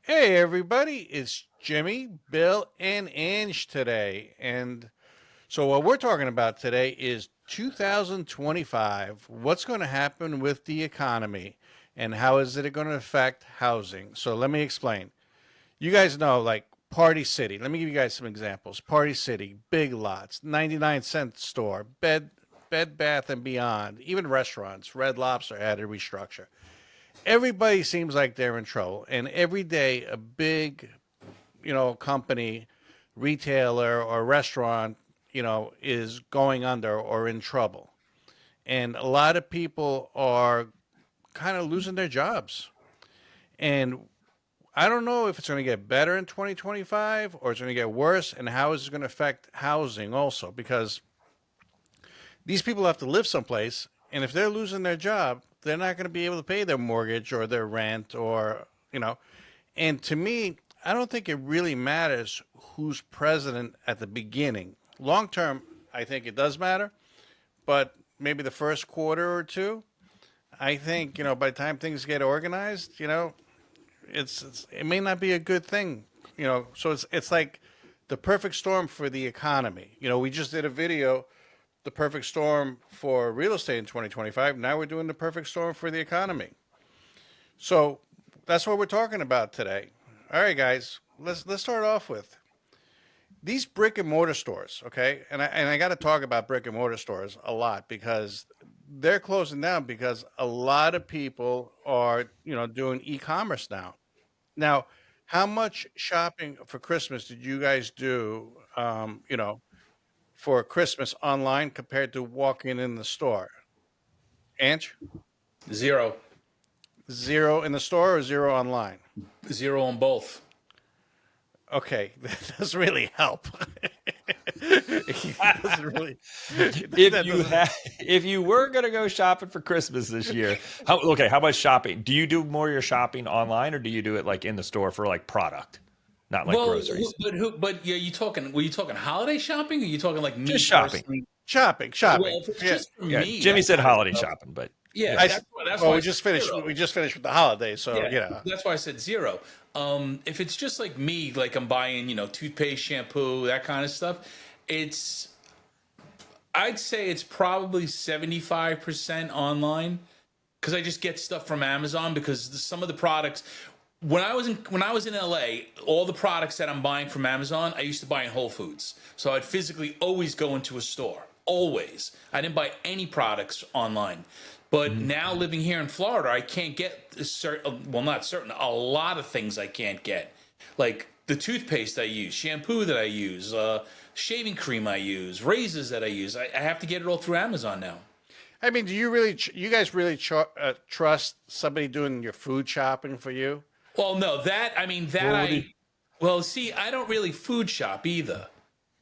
Hey everybody, it's Jimmy, Bill, and Ange today. And so what we're talking about today is 2025. What's going to happen with the economy and how is it going to affect housing? So let me explain. You guys know like Party City. Let me give you guys some examples. Party City, Big Lots, 99-cent store, Bed Bath and Beyond, even restaurants. Red Lobster had to restructure. Everybody seems like they're in trouble, and every day a big, company, retailer or restaurant, is going under or in trouble, and a lot of people are kind of losing their jobs. And I don't know if it's going to get better in 2025 or it's going to get worse, and how is it going to affect housing also, because these people have to live someplace, and if they're losing their job, they're not going to be able to pay their mortgage or their rent or, and to me, I don't think it really matters who's president at the beginning. Long term, I think it does matter, but maybe the first quarter or two, I think, by the time things get organized, it may not be a good thing, so it's like the perfect storm for the economy. We just did a video, the perfect storm for real estate in 2025. Now we're doing the perfect storm for the economy. So that's what we're talking about today. All right, guys, let's start off with these brick and mortar stores, okay? And I got to talk about brick and mortar stores a lot because they're closing down because a lot of people are, doing e-commerce now. Now, how much shopping for Christmas did you guys do, for Christmas online compared to walking in the store? Ange, Zero. zero in the store or zero online? Zero on both. Okay, that doesn't really help. It doesn't really. If That you doesn't. had, if you were gonna go shopping for Christmas this year, how about shopping? Do you do more of your shopping online, or do you do it like in the store for like product, not like Well, groceries? but yeah, were you talking holiday shopping, or you talking like me Just shopping. personally? Shopping. Well, if it's Yeah, just for Yeah, me, Jimmy that said kind of holiday stuff. shopping, but Yeah, I. yeah, that's Well, why I we said just finished. zero. We just finished with the holidays, so Yeah, yeah. that's why I said zero. If it's just like me, like I'm buying, toothpaste, shampoo, that kind of stuff, it's I'd say it's probably 75% online because I just get stuff from Amazon because some of the products when I was in LA, all the products that I'm buying from Amazon, I used to buy in Whole Foods. So I'd physically always go into a store. Always. I didn't buy any products online. But mhm. now living here in Florida, I can't get certain, well, not certain, a lot of things I can't get. Like the toothpaste I use, shampoo that I use, shaving cream I use, razors that I use. I have to get it all through Amazon now. I mean, do you really? You guys really trust somebody doing your food shopping for you? Well, no, that I mean that Well, I well, see, I don't really food shop either.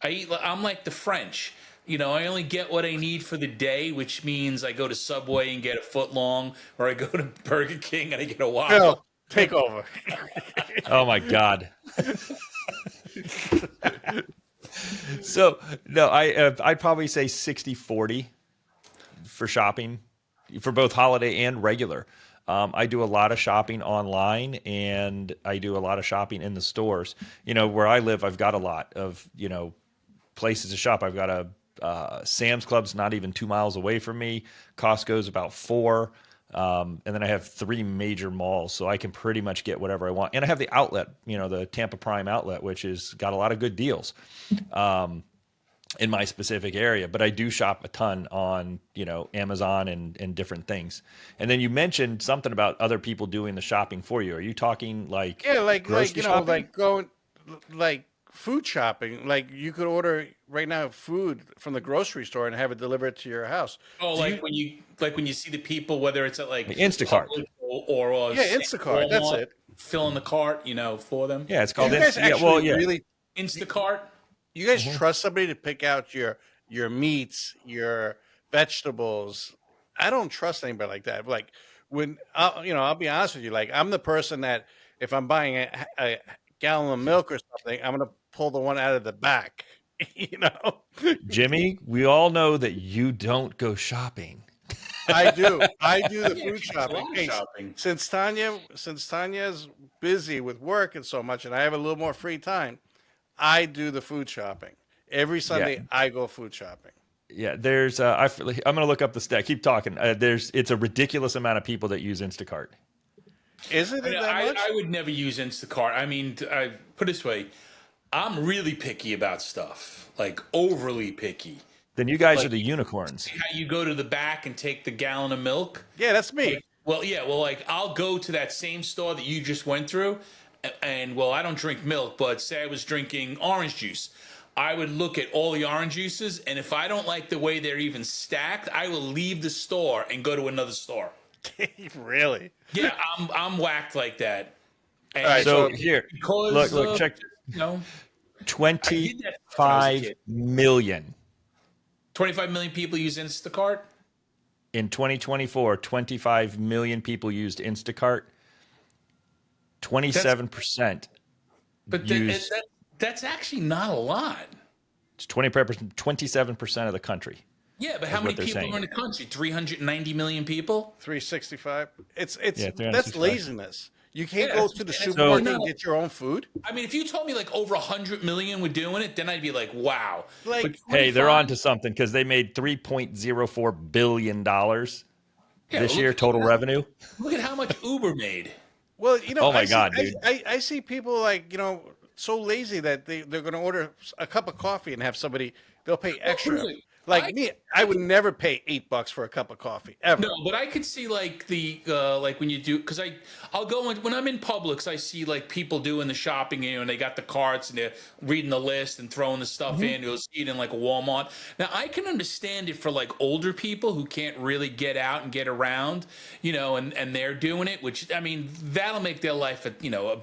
I'm like the French. I only get what I need for the day, which means I go to Subway and get a foot long, or I go to Burger King and I get a waffle. Bill, take over. oh my God. So no, I'd probably say 60-40 for shopping for both holiday and regular. I do a lot of shopping online and I do a lot of shopping in the stores. Where I live, I've got a lot of, places to shop. I've got a Sam's Club's not even 2 miles away from me. Costco's about four. And then I have three major malls, so I can pretty much get whatever I want. And I have the outlet, the Tampa Prime outlet, which has got a lot of good deals. In my specific area, but I do shop a ton on, Amazon and different things. And then you mentioned something about other people doing the shopping for you. Are you talking like Yeah, like grocery shopping? like going, like food shopping. Like you could order right now food from the grocery store and have it delivered to your house. Oh, Do you? like when you see the people, whether it's at like Like Instacart. Publix or Yeah, Instacart. That's Walmart, it. fill in the cart, for them. Yeah, it's Do called you guys Yeah, well, actually yeah. really? Instacart. You guys Mhm. trust somebody to pick out your meats, your vegetables? I don't trust anybody like that. Like when I'll be honest with you. Like I'm the person that if I'm buying a gallon of milk or something, I'm gonna pull the one out of the back. You know. Jimmy, we all know that you don't go shopping. I do. I do the Yeah, food it's a lot shopping. of Hey, shopping. since Tanya's busy with work and so much, and I have a little more free time, I do the food shopping. Every Yeah, Sunday, I go food shopping. yeah. There's I'm going to look up the stat. Keep talking. It's a ridiculous amount of people that use Instacart. Is it I, mean, that I, much? I would never use Instacart. I mean, put it this way, I'm really picky about stuff, like overly picky. Then you guys are Like the unicorns. how you go to the back and take the gallon of milk. Yeah, that's me. Like, well, yeah, well, like I'll go to that same store that you just went through, and well, I don't drink milk, but say I was drinking orange juice. I would look at all the orange juices, and if I don't like the way they're even stacked, I will leave the store and go to another store. Really? Yeah, I'm whacked like that. And All right, So so here, because look, check you know, I did that when I was a 25 kid. million 25 million people use Instacart. in 2024. 25 million people used Instacart. 27%. But Use- that's actually not a lot. It's 27% of the country. Yeah, but how what many they're people saying. are in the country? 390 million people? 365. It's Yeah, that's 365. laziness. You can't Yeah, go it's- to the it's supermarket really and not- get your own food. I mean, if you told me like over 100 million were doing it, then I'd be like, wow. Like, But Hey, they're 25 on to something because they made $3.04 billion yeah, this look year at- total revenue. Look at how much Uber made. Well, Oh my I see, God, dude. I see people like so lazy that they're going to order a cup of coffee and have somebody. They'll pay extra. really, Like me, I would never pay $8 for a cup of coffee ever. No, but I could see like the like when you do because I'll go in when I'm in Publix I see like people doing the shopping and they got the carts and they're reading the list and throwing the stuff in. You'll see it in like a Walmart. Now I can understand it for like older people who can't really get out and get around, and they're doing it, which I mean that'll make their life a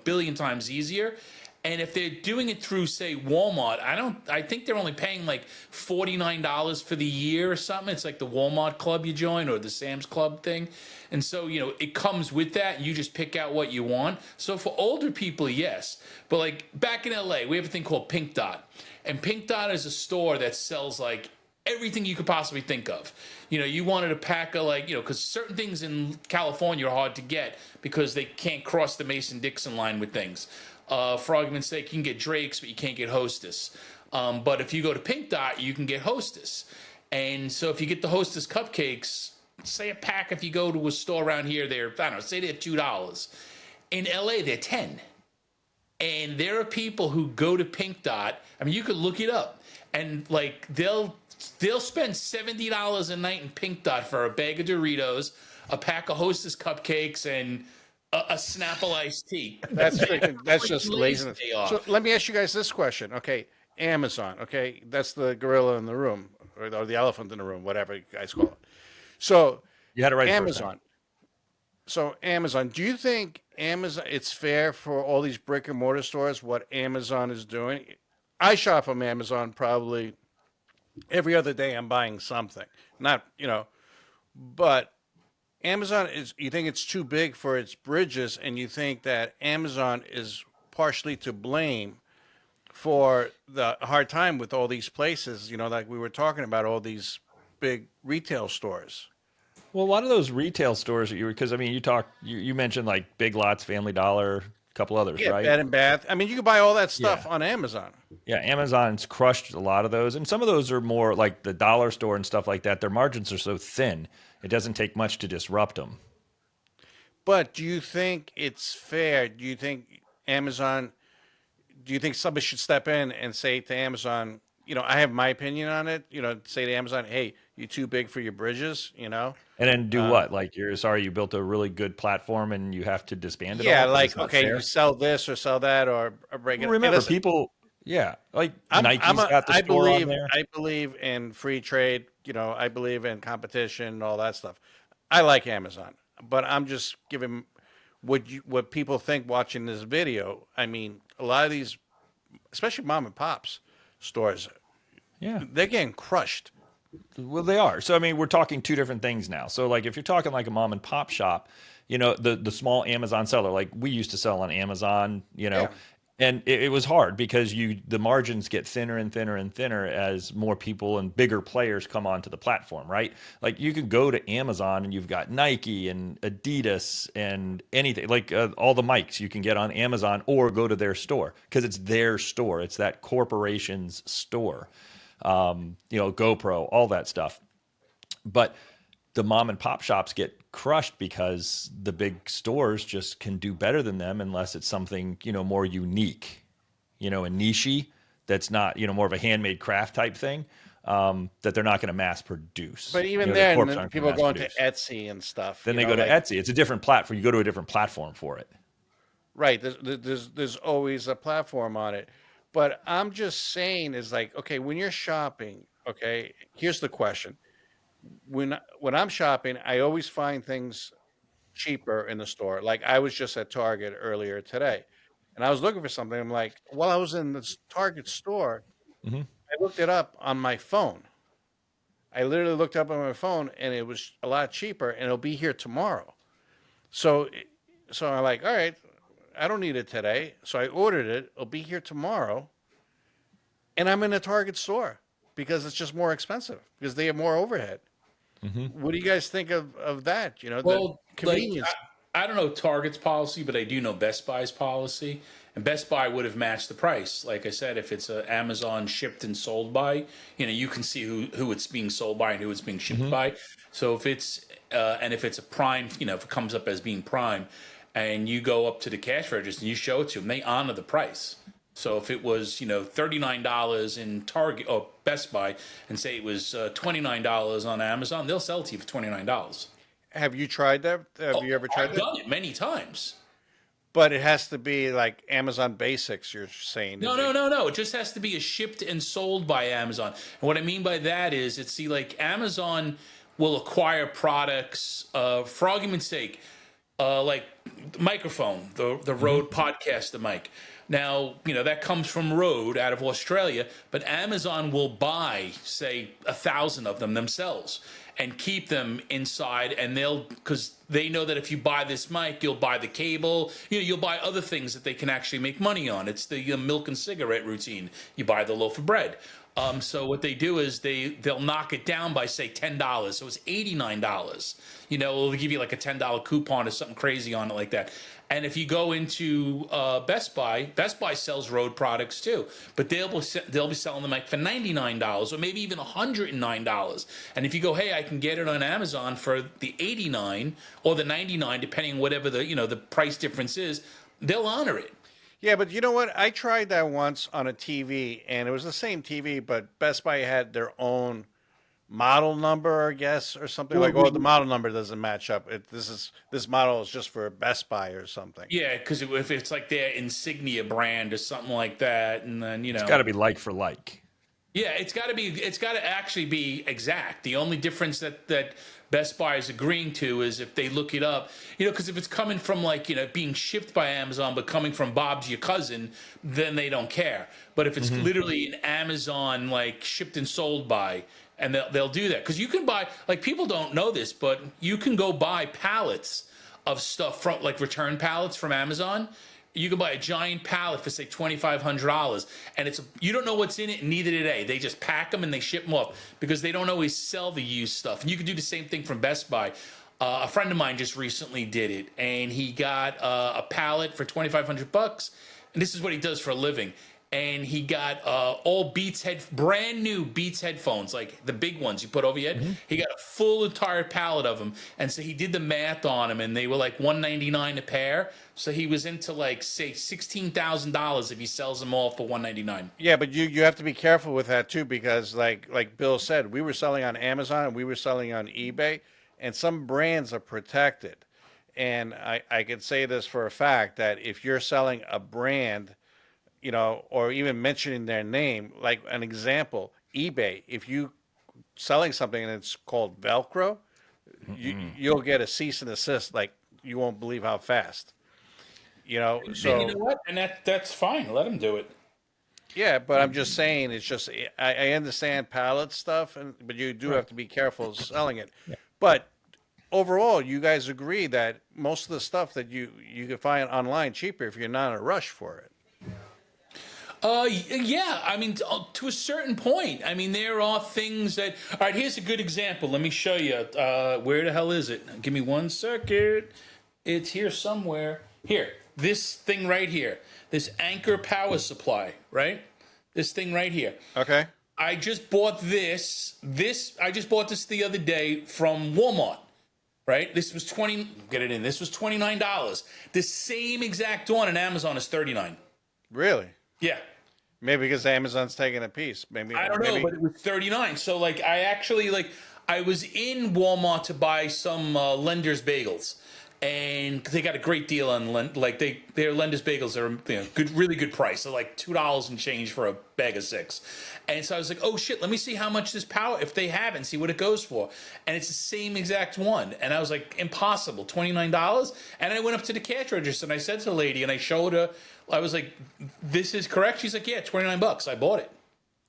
billion times easier. And if they're doing it through, say, Walmart, I think they're only paying like $49 for the year or something. It's like the Walmart club you join or the Sam's Club thing. And so, it comes with that. You just pick out what you want. So for older people, yes. But like back in LA, we have a thing called Pink Dot. And Pink Dot is a store that sells like everything you could possibly think of. You wanted a pack of because certain things in California are hard to get because they can't cross the Mason-Dixon line with things. For argument's sake, you can get Drake's, but you can't get Hostess. But if you go to Pink Dot, you can get Hostess. And so if you get the Hostess cupcakes, say a pack, if you go to a store around here, they're, I don't know, say they're $2. In LA, they're 10. And there are people who go to Pink Dot. I mean, you could look it up. And like they'll spend $70 a night in Pink Dot for a bag of Doritos, a pack of Hostess cupcakes, and a Snapple iced tea. That's that's Freaking just lazy laziness. they are. So let me ask you guys this question. Okay, Amazon. Okay, that's the gorilla in the room or the elephant in the room, whatever you guys call it. So You had it right the first time. Amazon. So Amazon. Do you think Amazon? It's fair for all these brick and mortar stores what Amazon is doing? I shop from Amazon probably every other day. I'm buying something. Not but Amazon is, you think it's too big for its bridges, and you think that Amazon is partially to blame for the hard time with all these places, like we were talking about, all these big retail stores. Well, a lot of those retail stores that because I mean, you mentioned like Big Lots, Family Dollar, a couple others, Yeah, right? Bed and Bath. I mean, you can buy all that stuff Yeah. on Amazon. Yeah, Amazon's crushed a lot of those, and some of those are more like the dollar store and stuff like that. Their margins are so thin, it doesn't take much to disrupt them. But do you think it's fair? Do you think somebody should step in and say to Amazon, I have my opinion on it, say to Amazon, hey, you're too big for your bridges, And then do what? Like you built a really good platform and you have to disband it. Yeah, all 'cause like, it's not okay, fair? you sell this or sell that or break it. Well, remember, people. Yeah, like Nike's got the store on there. I believe in free trade. I believe in competition and all that stuff. I like Amazon, but I'm just giving what people think watching this video. I mean, a lot of these, especially mom and pops stores, Yeah. they're getting crushed. Well, they are. So, I mean, we're talking two different things now. So, like, if you're talking like a mom and pop shop, the small Amazon seller, like we used to sell on Amazon, Yeah. And it was hard because the margins get thinner and thinner and thinner as more people and bigger players come onto the platform, right? Like you can go to Amazon and you've got Nike and Adidas and anything like all the mics you can get on Amazon or go to their store because it's their store. It's that corporation's store. GoPro, all that stuff. But the mom and pop shops get crushed because the big stores just can do better than them unless it's something, more unique, and niche that's not, more of a handmade craft type thing, that they're not going to mass produce. But even The then, corps aren't going people to mass go into produce. Etsy and stuff. Then they go to Etsy. It's a different platform. You go to a different platform for it. Right. There's always a platform on it. But I'm just saying is like, okay, when you're shopping, okay, here's the question. When I'm shopping, I always find things cheaper in the store. Like I was just at Target earlier today, and I was looking for something. I'm like, while I was in this Target store, Hmm. I looked it up on my phone. I literally looked up on my phone, and it was a lot cheaper, and it'll be here tomorrow. So, so I'm like, all right, I don't need it today. So I ordered it. It'll be here tomorrow, and I'm in a Target store because it's just more expensive because they have more overhead. Hmm. What do you guys think of that? The Well, like convenience. I don't know Target's policy, but I do know Best Buy's policy. And Best Buy would have matched the price. Like I said, if it's a Amazon shipped and sold by, you can see who it's being sold by and who it's being shipped Hmm. by. So if it's a Prime, if it comes up as being Prime, and you go up to the cash register and you show it to them, they honor the price. So if it was, $39 in Target or Best Buy, and say it was $29 on Amazon, they'll sell it to you for $29. Have you tried that? Have Oh, you ever tried I've that? done it many times. But it has to be like Amazon Basics. You're saying No, no, no, no. It just has to be a shipped and sold by Amazon. And what I mean by that is, like Amazon will acquire products. For argument's sake, like microphone, the Hmm. Rode podcaster mic. Now, that comes from Rode out of Australia, but Amazon will buy, say, 1,000 of them themselves and keep them inside. And because they know that if you buy this mic, you'll buy the cable, you'll buy other things that they can actually make money on. It's the milk and cigarette routine. You buy the loaf of bread. So what they do is they'll knock it down by say $10, so it's $89. It'll give you like a $10 coupon or something crazy on it like that. And if you go into Best Buy sells Rode products too, but they'll be selling them like for $99 or maybe even $109. And if you go, hey, I can get it on Amazon for the $89 or the $99, depending on whatever the price difference is, they'll honor it. Yeah, but you know what? I tried that once on a TV, and it was the same TV, but Best Buy had their own model number, I guess, or something like. Oh, the model number doesn't match up. This model is just for Best Buy or something. Yeah, because if it's like their insignia brand or something like that, and then It's got to be like for like. yeah, it's got to actually be exact. The only difference that Best Buy is agreeing to is if they look it up, because if it's coming from like being shipped by Amazon but coming from Bob's your cousin, then they don't care. But if it's literally an Amazon like shipped and sold by, and they'll do that because you can buy, like, people don't know this, but you can go buy pallets of stuff from like return pallets from Amazon. You can buy a giant pallet for say $2,500, and you don't know what's in it, and neither do they. They just pack them and they ship them off because they don't always sell the used stuff. And you can do the same thing from Best Buy. A friend of mine just recently did it, and he got a pallet for $2,500, and this is what he does for a living. And he got all brand new Beats headphones, like the big ones you put over your head. He got a full entire pallet of them, and so he did the math on them, and they were like $199 a pair. So he was into like say $16,000 if he sells them all for $199. Yeah, but you have to be careful with that too because like Bill said, we were selling on Amazon and we were selling on eBay, and some brands are protected. And I can say this for a fact that if you're selling a brand, or even mentioning their name, like an example, eBay, if you selling something and it's called Velcro, you'll get a cease and desist. Like you won't believe how fast. And you So know what? And that's fine. Let him do it. yeah, but I'm just saying, it's just I understand pallet stuff, but you do have to be careful selling it. But overall, you guys agree that most of the stuff that you can find online cheaper if you're not in a rush for it. Yeah, I mean, to a certain point. I mean, there are things that. All right, here's a good example. Let me show you. Where the hell is it? Give me 1 second. It's here somewhere. Here, this thing right here. This Anchor power supply, right? This thing right here. Okay. I just bought this. I just bought this the other day from Walmart. Right? This was Get it in. This was $29. The same exact one on Amazon is $39. Really? Yeah. Maybe because Amazon's taking a piece. Maybe I don't know, but it was $39. So like, I was in Walmart to buy some Lender's bagels, and they got a great deal on their Lender's bagels are good, really good price. They're like $2 and change for a bag of 6. And so I was like, oh shit, let me see how much this power, if they have it, and see what it goes for. And it's the same exact one. And I was like, impossible, $29. And I went up to the cash register and I said to the lady, and I showed her, I was like, this is correct? She's like, yeah, $29. I bought it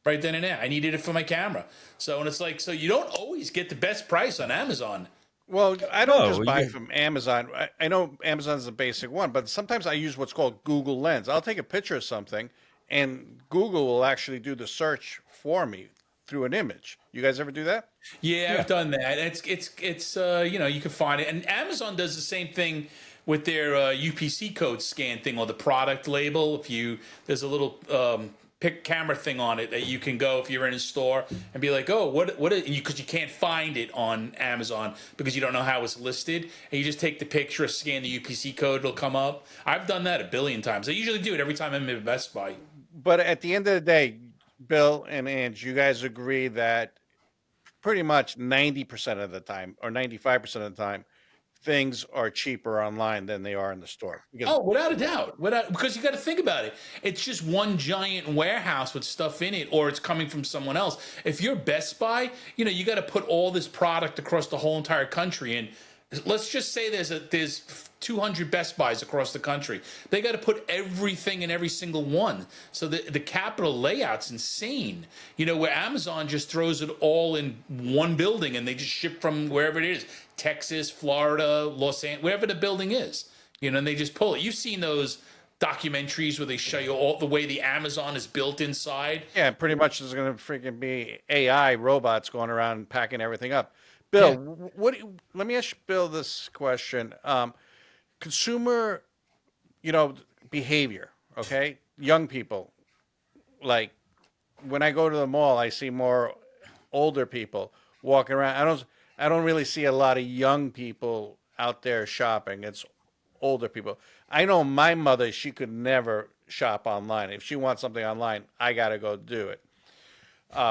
right then and there. I needed it for my camera. So, and it's like, so you don't always get the best price on Amazon. Well, I don't just buy yeah. from Amazon. I know Amazon's the basic one, but sometimes I use what's called Google Lens. I'll take a picture of something, and Google will actually do the search for me through an image. You guys ever do that? Yeah, I've done that. It's you can find it, and Amazon does the same thing with their UPC code scan thing or the product label. There's a little pick camera thing on it that you can go if you're in a store and be like, oh, what because you can't find it on Amazon because you don't know how it's listed, and you just take the picture, scan the UPC code, it'll come up. I've done that a billion times. I usually do it every time I'm in Best Buy. But at the end of the day, Bill and Ange, you guys agree that pretty much 90% of the time or 95% of the time, things are cheaper online than they are in the store. Oh, without a doubt. Because you got to think about it. It's just one giant warehouse with stuff in it, or it's coming from someone else. If you're Best Buy, you got to put all this product across the whole entire country. And let's just say there's 200 Best Buys across the country. They got to put everything in every single one. So the capital layout's insane. Where Amazon just throws it all in one building and they just ship from wherever it is, Texas, Florida, Los Angeles, wherever the building is, and they just pull it. You've seen those documentaries where they show you all the way the Amazon is built inside. Yeah, pretty much there's going to freaking be AI robots going around and packing everything up. Bill, let me ask Bill this question. Consumer, behavior, okay? Young people, like when I go to the mall, I see more older people walking around. I don't really see a lot of young people out there shopping. It's older people. I know my mother, she could never shop online. If she wants something online, I got to go do it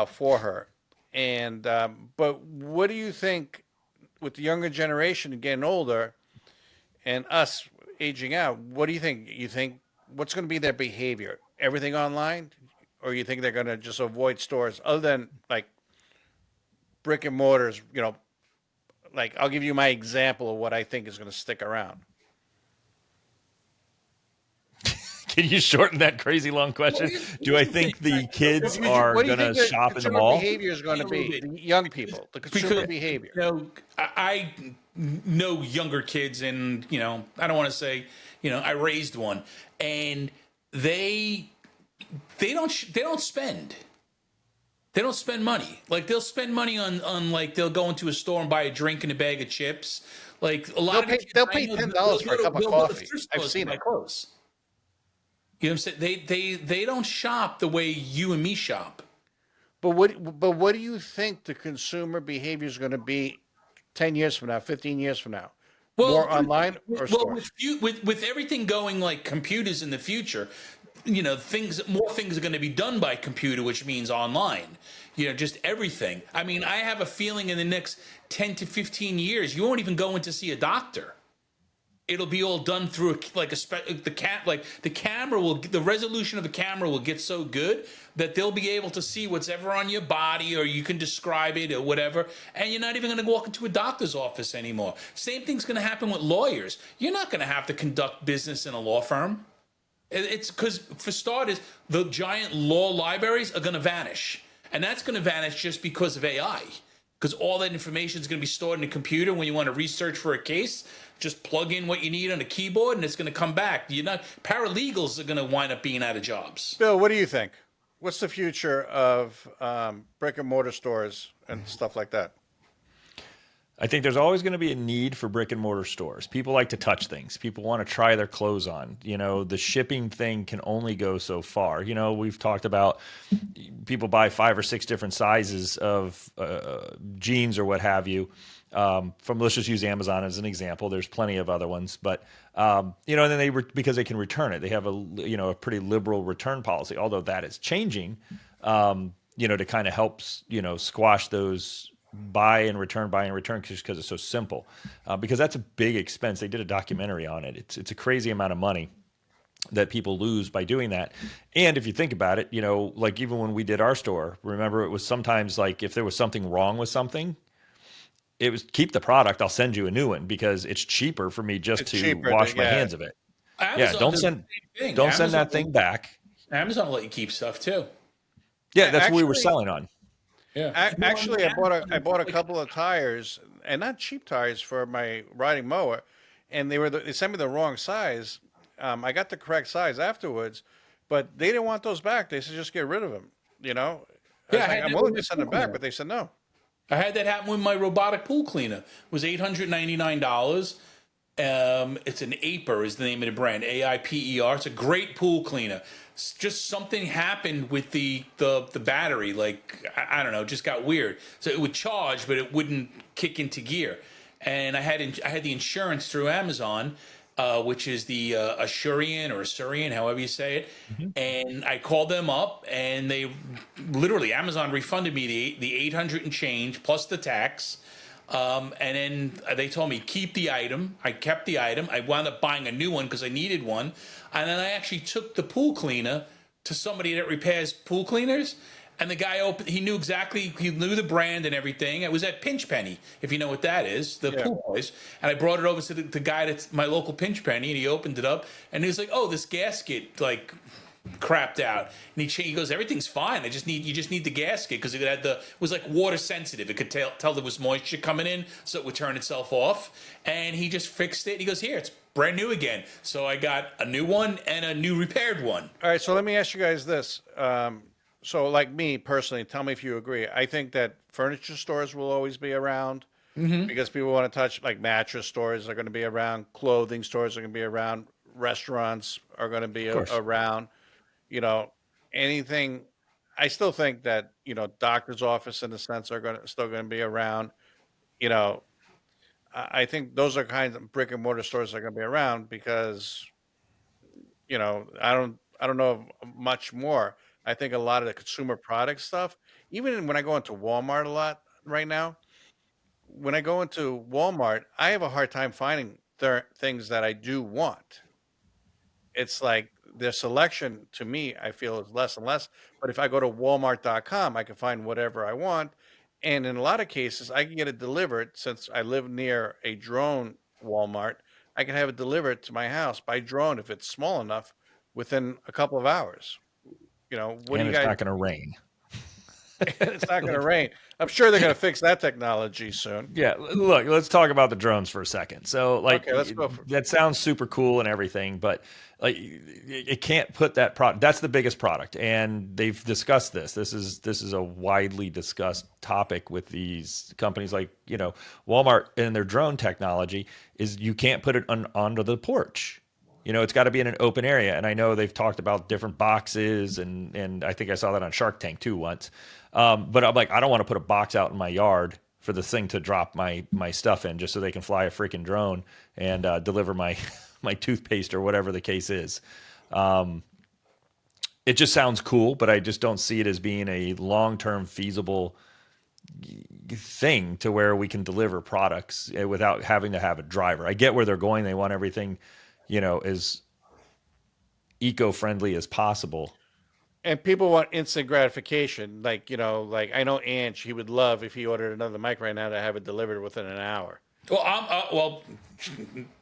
for her. And but what do you think with the younger generation getting older and us aging out? What do you think? You think what's going to be their behavior? Everything online, or you think they're going to just avoid stores other than like brick and mortars? Like I'll give you my example of what I think is going to stick around. Can you shorten that crazy long question? Do I think the kids are going to shop in the mall? Behavior is going to be the young people, the consumer behavior. I know younger kids, and I don't want to say, I raised one, and they don't spend. They don't spend money. Like they'll spend money on like they'll go into a store and buy a drink and a bag of chips. Like a lot they'll pay $10 for a cup of coffee. I've seen it. Clothes. You know what I'm saying? They don't shop the way you and me shop. But what do you think the consumer behavior is going to be 10 years from now, 15 years from now? More online or stores? With everything going like computers in the future, more things are going to be done by computer, which means online. Just everything. I mean, I have a feeling in the next 10 to 15 years, you won't even go in to see a doctor. It'll be all done through the resolution of the camera will get so good that they'll be able to see what's ever on your body, or you can describe it or whatever, and you're not even going to walk into a doctor's office anymore. Same thing's going to happen with lawyers. You're not going to have to conduct business in a law firm. It's because, for starters, the giant law libraries are going to vanish, and that's going to vanish just because of AI. Because all that information is going to be stored in a computer when you want to research for a case. just plug in what you need on a keyboard and it's going to come back. You're not Paralegals are going to wind up being out of jobs. Bill, what do you think? What's the future of brick and mortar stores and stuff like that? I think there's always going to be a need for brick and mortar stores. People like to touch things. People want to try their clothes on. The shipping thing can only go so far. We've talked about people buy 5 or 6 different sizes of jeans or what have you. Let's just use Amazon as an example. There's plenty of other ones, but and then because they can return it, they have a pretty liberal return policy. Although that is changing, to kind of help squash those buy and return just because it's so simple. Because that's a big expense. They did a documentary on it. It's a crazy amount of money that people lose by doing that. And if you think about it, like even when we did our store, remember it was sometimes like if there was something wrong with something, it was keep the product. I'll send you a new one because it's cheaper for me just to wash my hands of it. Amazon Don't send that thing back. Amazon will let you keep stuff too. Yeah, that's what we were selling on. Yeah. Actually, I bought a couple of tires, and not cheap tires, for my riding mower, and they sent me the wrong size. I got the correct size afterwards, but they didn't want those back. They said just get rid of them. I'm willing to send them back, but they said no. I had that happen with my robotic pool cleaner. It was $899. It's an Aiper is the name of the brand, AIPER. It's a great pool cleaner. Just something happened with the battery, like I don't know, just got weird. So it would charge, but it wouldn't kick into gear. And I had the insurance through Amazon, which is the Assurian, however you say it. Mm-hmm. And I called them up, and they literally Amazon refunded me the 800 and change plus the tax. And then they told me keep the item. I kept the item. I wound up buying a new one because I needed one. And then I actually took the pool cleaner to somebody that repairs pool cleaners. And the guy he knew the brand and everything. It was at Pinch Penny, if you know what that is, the pool place. And I brought it over to the guy that's my local Pinch Penny, and he opened it up, and he was like, "Oh, this gasket crapped out." And he goes, "Everything's fine. You just need the gasket because it was like water sensitive. It could tell there was moisture coming in, so it would turn itself off." And he just fixed it. He goes, "Here, it's brand new again." So I got a new one and a new repaired one. All right, so let me ask you guys this. So, like me personally, tell me if you agree. I think that furniture stores will always be around because people want to touch, like mattress stores are going to be around, clothing stores are going to be around, restaurants are going to be around. Anything. I still think that doctor's office in a sense still going to be around. I think those are kinds of brick and mortar stores that are going to be around because I don't know much more. I think a lot of the consumer product stuff, even when I go into Walmart a lot right now, when I go into Walmart, I have a hard time finding things that I do want. It's like their selection to me, I feel, is less and less. But if I go to walmart.com, I can find whatever I want. And in a lot of cases, I can get it delivered since I live near a drone Walmart. I can have it delivered to my house by drone if it's small enough within a couple of hours. What do you guys? It's not going to rain. It's not going to rain. I'm sure they're going to fix that technology soon. Yeah, look, let's talk about the drones for a second. So, Okay, let's go that sounds super cool and everything, but it can't put that product. That's the biggest product, and they've discussed this. This is a widely discussed topic with these companies like Walmart and their drone technology. Is you can't put it onto the porch. It's got to be in an open area. And I know they've talked about different boxes, and I think I saw that on Shark Tank too once. But I'm like, I don't want to put a box out in my yard for the thing to drop my stuff in just so they can fly a freaking drone and deliver my toothpaste or whatever the case is. It just sounds cool, but I just don't see it as being a long-term feasible thing to where we can deliver products without having to have a driver. I get where they're going. They want everything as eco-friendly as possible. And people want instant gratification. Like I know Ange, he would love if he ordered another mic right now to have it delivered within an hour. Well,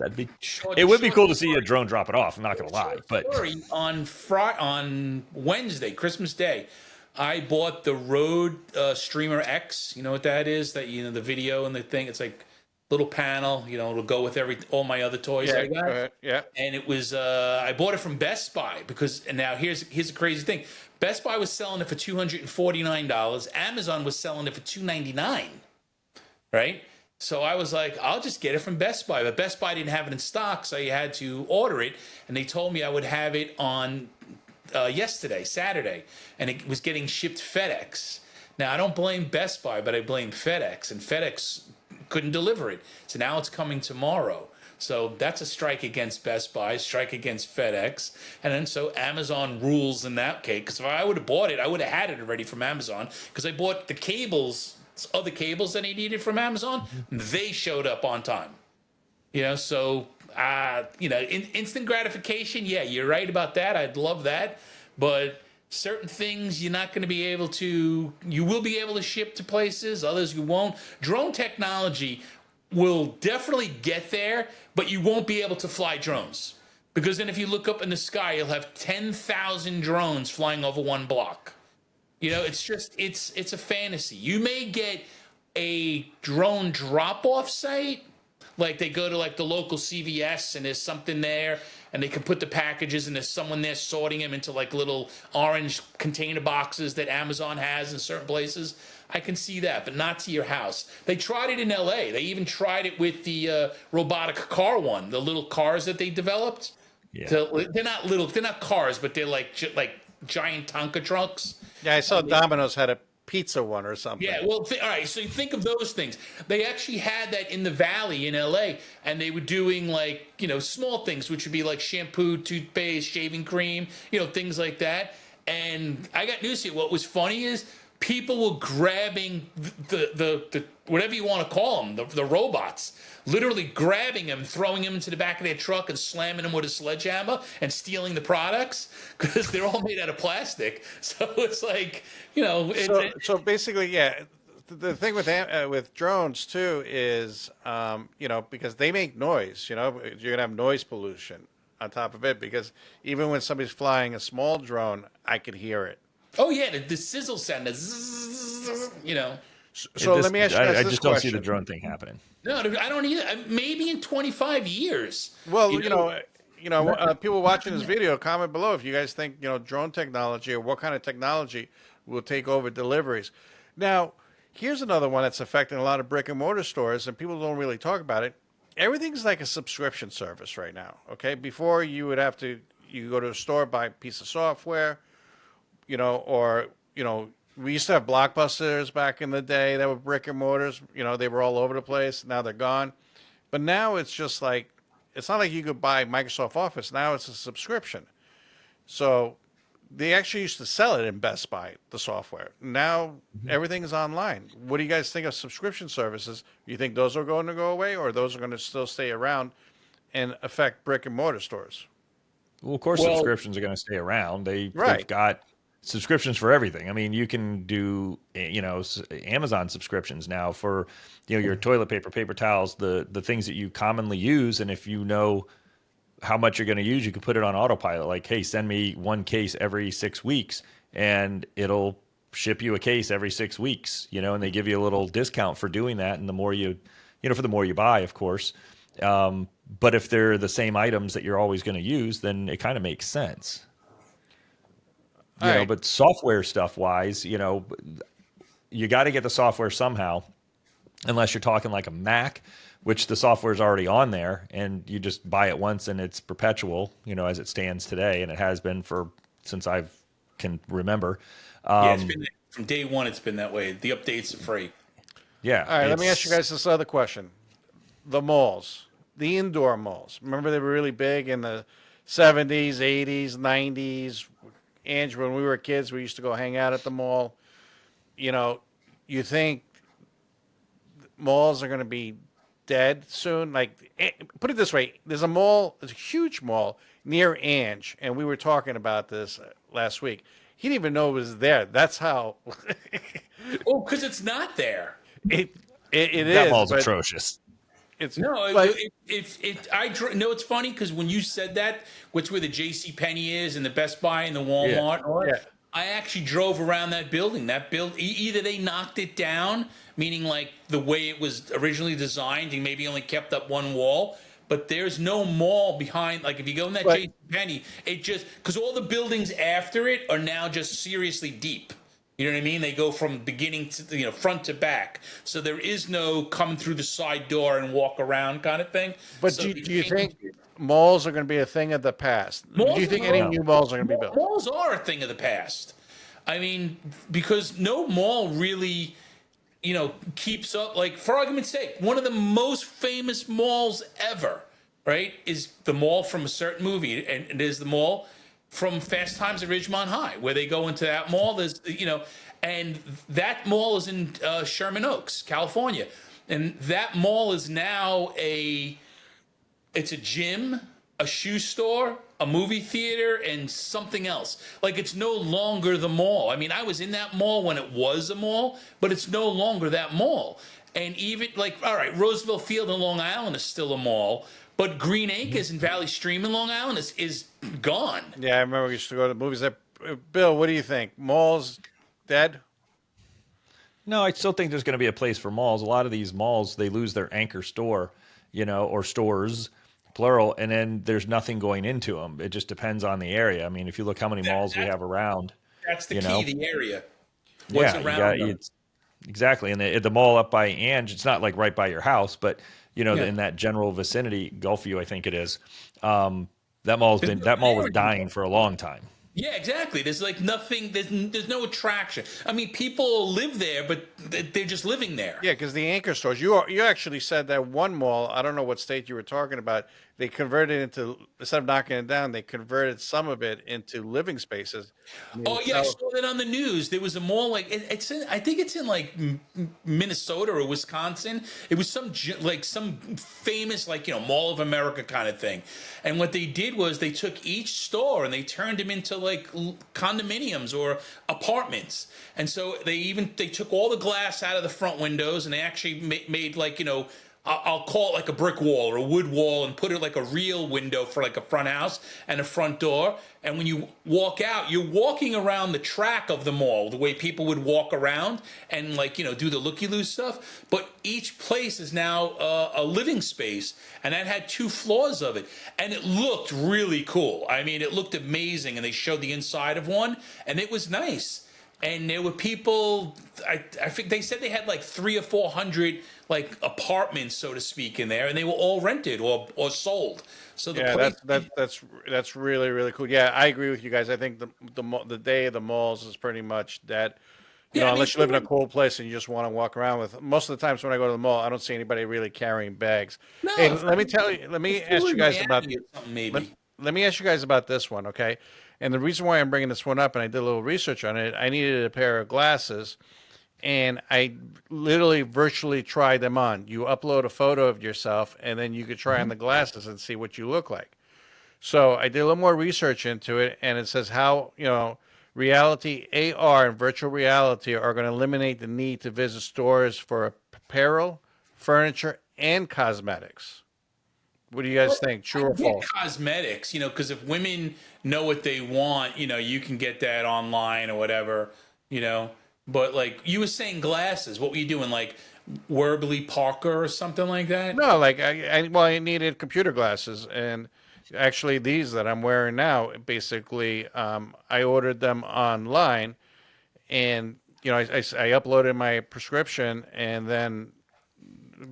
it would be cool to see a drone drop it off. I'm not going to lie, but on Wednesday, Christmas Day, I bought the Rode Streamer X. You know what that is? That the video and the thing. It's like little panel. It'll go with all my other toys Yeah, I go got. ahead. Yeah. And it was I bought it from Best Buy and now here's a crazy thing. Best Buy was selling it for $249. Amazon was selling it for $299. Right? So I was like, I'll just get it from Best Buy. But Best Buy didn't have it in stock, so you had to order it. And they told me I would have it on yesterday, Saturday, and it was getting shipped FedEx. Now I don't blame Best Buy, but I blame FedEx, and FedEx couldn't deliver it. So now it's coming tomorrow. So that's a strike against Best Buy, strike against FedEx, and then so Amazon rules in that case. Because if I would have bought it, I would have had it already from Amazon. Because I bought the cables, other cables that I needed from Amazon. They showed up on time. So instant gratification. Yeah, you're right about that. I'd love that, but certain things you're not going to be able to. You will be able to ship to places, others you won't. Drone technology will definitely get there, but you won't be able to fly drones because then if you look up in the sky, you'll have 10,000 drones flying over one block. It's a fantasy. You may get a drone drop-off site. Like they go to like the local CVS and there's something there and they can put the packages and there's someone there sorting them into like little orange container boxes that Amazon has in certain places. I can see that, but not to your house. They tried it in LA. They even tried it with the robotic car one, the little cars that they developed. Yeah. They're not little, they're not cars, but they're like giant Tonka trucks. Yeah, I saw Domino's had a pizza one or something. Yeah, well, all right. So you think of those things. They actually had that in the Valley in LA, and they were doing small things, which would be like shampoo, toothpaste, shaving cream, things like that. And I got news to you. What was funny is people were grabbing the whatever you want to call them, the robots, literally grabbing them, throwing them into the back of their truck and slamming them with a sledgehammer and stealing the products because they're all made out of plastic. So it's like, So basically, yeah, the thing with drones too is, because they make noise, you're gonna have noise pollution on top of it because even when somebody's flying a small drone, I could hear it. Oh yeah, the sizzle sound, the zzz, So let me ask you guys I this just don't see the question. drone thing happening. No, I don't either. Maybe in 25 years. Well, people watching this video, comment below if you guys think drone technology or what kind of technology will take over deliveries. Now, here's another one that's affecting a lot of brick and mortar stores, and people don't really talk about it. Everything's like a subscription service right now. Okay, before you would have to go to a store, buy a piece of software, we used to have Blockbusters back in the day that were brick and mortars. They were all over the place. Now they're gone. But now it's just like, it's not like you could buy Microsoft Office. Now it's a subscription. So they actually used to sell it in Best Buy, the software. Now everything is online. What do you guys think of subscription services? You think those are going to go away or those are going to still stay around and affect brick and mortar stores? Well, of course, subscriptions are going to stay around. They've got subscriptions for everything. I mean, you can do, Amazon subscriptions now for, your toilet paper, paper towels, the things that you commonly use. And if you know how much you're going to use, you can put it on autopilot. Like, hey, send me one case every 6 weeks and it'll ship you a case every 6 weeks, and they give you a little discount for doing that. And the more for the more you buy, of course. But if they're the same items that you're always going to use, then it kind of makes sense. But software stuff wise, you got to get the software somehow, unless you're talking like a Mac, which the software is already on there and you just buy it once and it's perpetual, as it stands today. And it has been since I can remember. It's been from day one. It's been that way. The updates are free. Yeah. All right. Let me ask you guys this other question. The malls, the indoor malls. Remember they were really big in the 70s, 80s, 90s. Andrew, when we were kids, we used to go hang out at the mall. You think malls are going to be dead soon? Like, put it this way: there's a huge mall near Ange, and we were talking about this last week. He didn't even know it was there. That's how. Oh, because it's not there. It that mall's atrocious. It's it's funny because when you said that, which where the J.C. Penney is and the Best Buy and the Walmart, I actually drove around that building. Either they knocked it down, meaning like the way it was originally designed, and maybe only kept up one wall. But there's no mall behind. Like if you go in that But JCPenney, it just because all the buildings after it are now just seriously deep. You know what I mean? They go from beginning to front to back. So there is no come through the side door and walk around kind of thing. but So do you think malls are going to be a thing of the past? Do you malls think are any No. new malls are going to be built? malls are a thing of the past. I mean, because no mall really, keeps up. Like for argument's sake, one of the most famous malls ever, right, is the mall from a certain movie, and it is the mall from Fast Times at Ridgemont High, where they go into that mall. There's, and that mall is in Sherman Oaks, California, and that mall is now it's a gym, a shoe store, a movie theater, and something else. Like it's no longer the mall. I mean, I was in that mall when it was a mall, but it's no longer that mall. And even like, all right, Roosevelt Field in Long Island is still a mall, but Green Acres and Valley Stream in Long Island is gone. Yeah, I remember we used to go to the movies. Bill, what do you think? Malls dead? No, I still think there's going to be a place for malls. A lot of these malls, they lose their anchor store, or stores, plural, and then there's nothing going into them. It just depends on the area. I mean, if you look how many malls we have around, That's the you key, know, the area. What's yeah, around them. it's exactly. And the mall up by Ange, it's not like right by your house, but Yeah. in that general vicinity, Gulfview, I think it is. That mall was dying for a long time. Yeah, exactly. There's like nothing. There's no attraction. I mean, people live there, but they're just living there. Yeah, because the anchor stores. You actually said that one mall. I don't know what state you were talking about. They converted into, instead of knocking it down, they converted some of it into living spaces. Oh yeah, I saw that on the news. There was a mall like it's in. I think it's in like Minnesota or Wisconsin. It was some famous Mall of America kind of thing. And what they did was they took each store and they turned them into like condominiums or apartments. And so they took all the glass out of the front windows and they actually made I'll call it like a brick wall or a wood wall and put it like a real window for like a front house and a front door. And when you walk out, you're walking around the track of the mall, the way people would walk around and do the looky-loo stuff. But each place is now a living space, and that had 2 floors of it. And it looked really cool. I mean, it looked amazing, and they showed the inside of one, and it was nice. And there were people, I think they said they had like 300 or 400 like apartments, so to speak, in there, and they were all rented or sold. So that's really, really cool. Yeah, I agree with you guys. I think the day of the malls is pretty much dead. Unless you live in a cool place and you just want to walk around with. Most of the times when I go to the mall, I don't see anybody really carrying bags. No, Hey, let me ask you guys about maybe. let me ask you guys about this one, okay? And the reason why I'm bringing this one up, and I did a little research on it, I needed a pair of glasses, and I literally virtually tried them on. You upload a photo of yourself, and then you could try on the glasses and see what you look like. So I did a little more research into it, and it says how, reality, AR, and virtual reality are going to eliminate the need to visit stores for apparel, furniture, and cosmetics. What do you guys think? True or false? Cosmetics, because if women know what they want, you can get that online or whatever, But like you were saying, glasses. What were you doing? Like Warby Parker or something like that? No, like I needed computer glasses, and actually these that I'm wearing now, basically, I ordered them online, and I uploaded my prescription, and then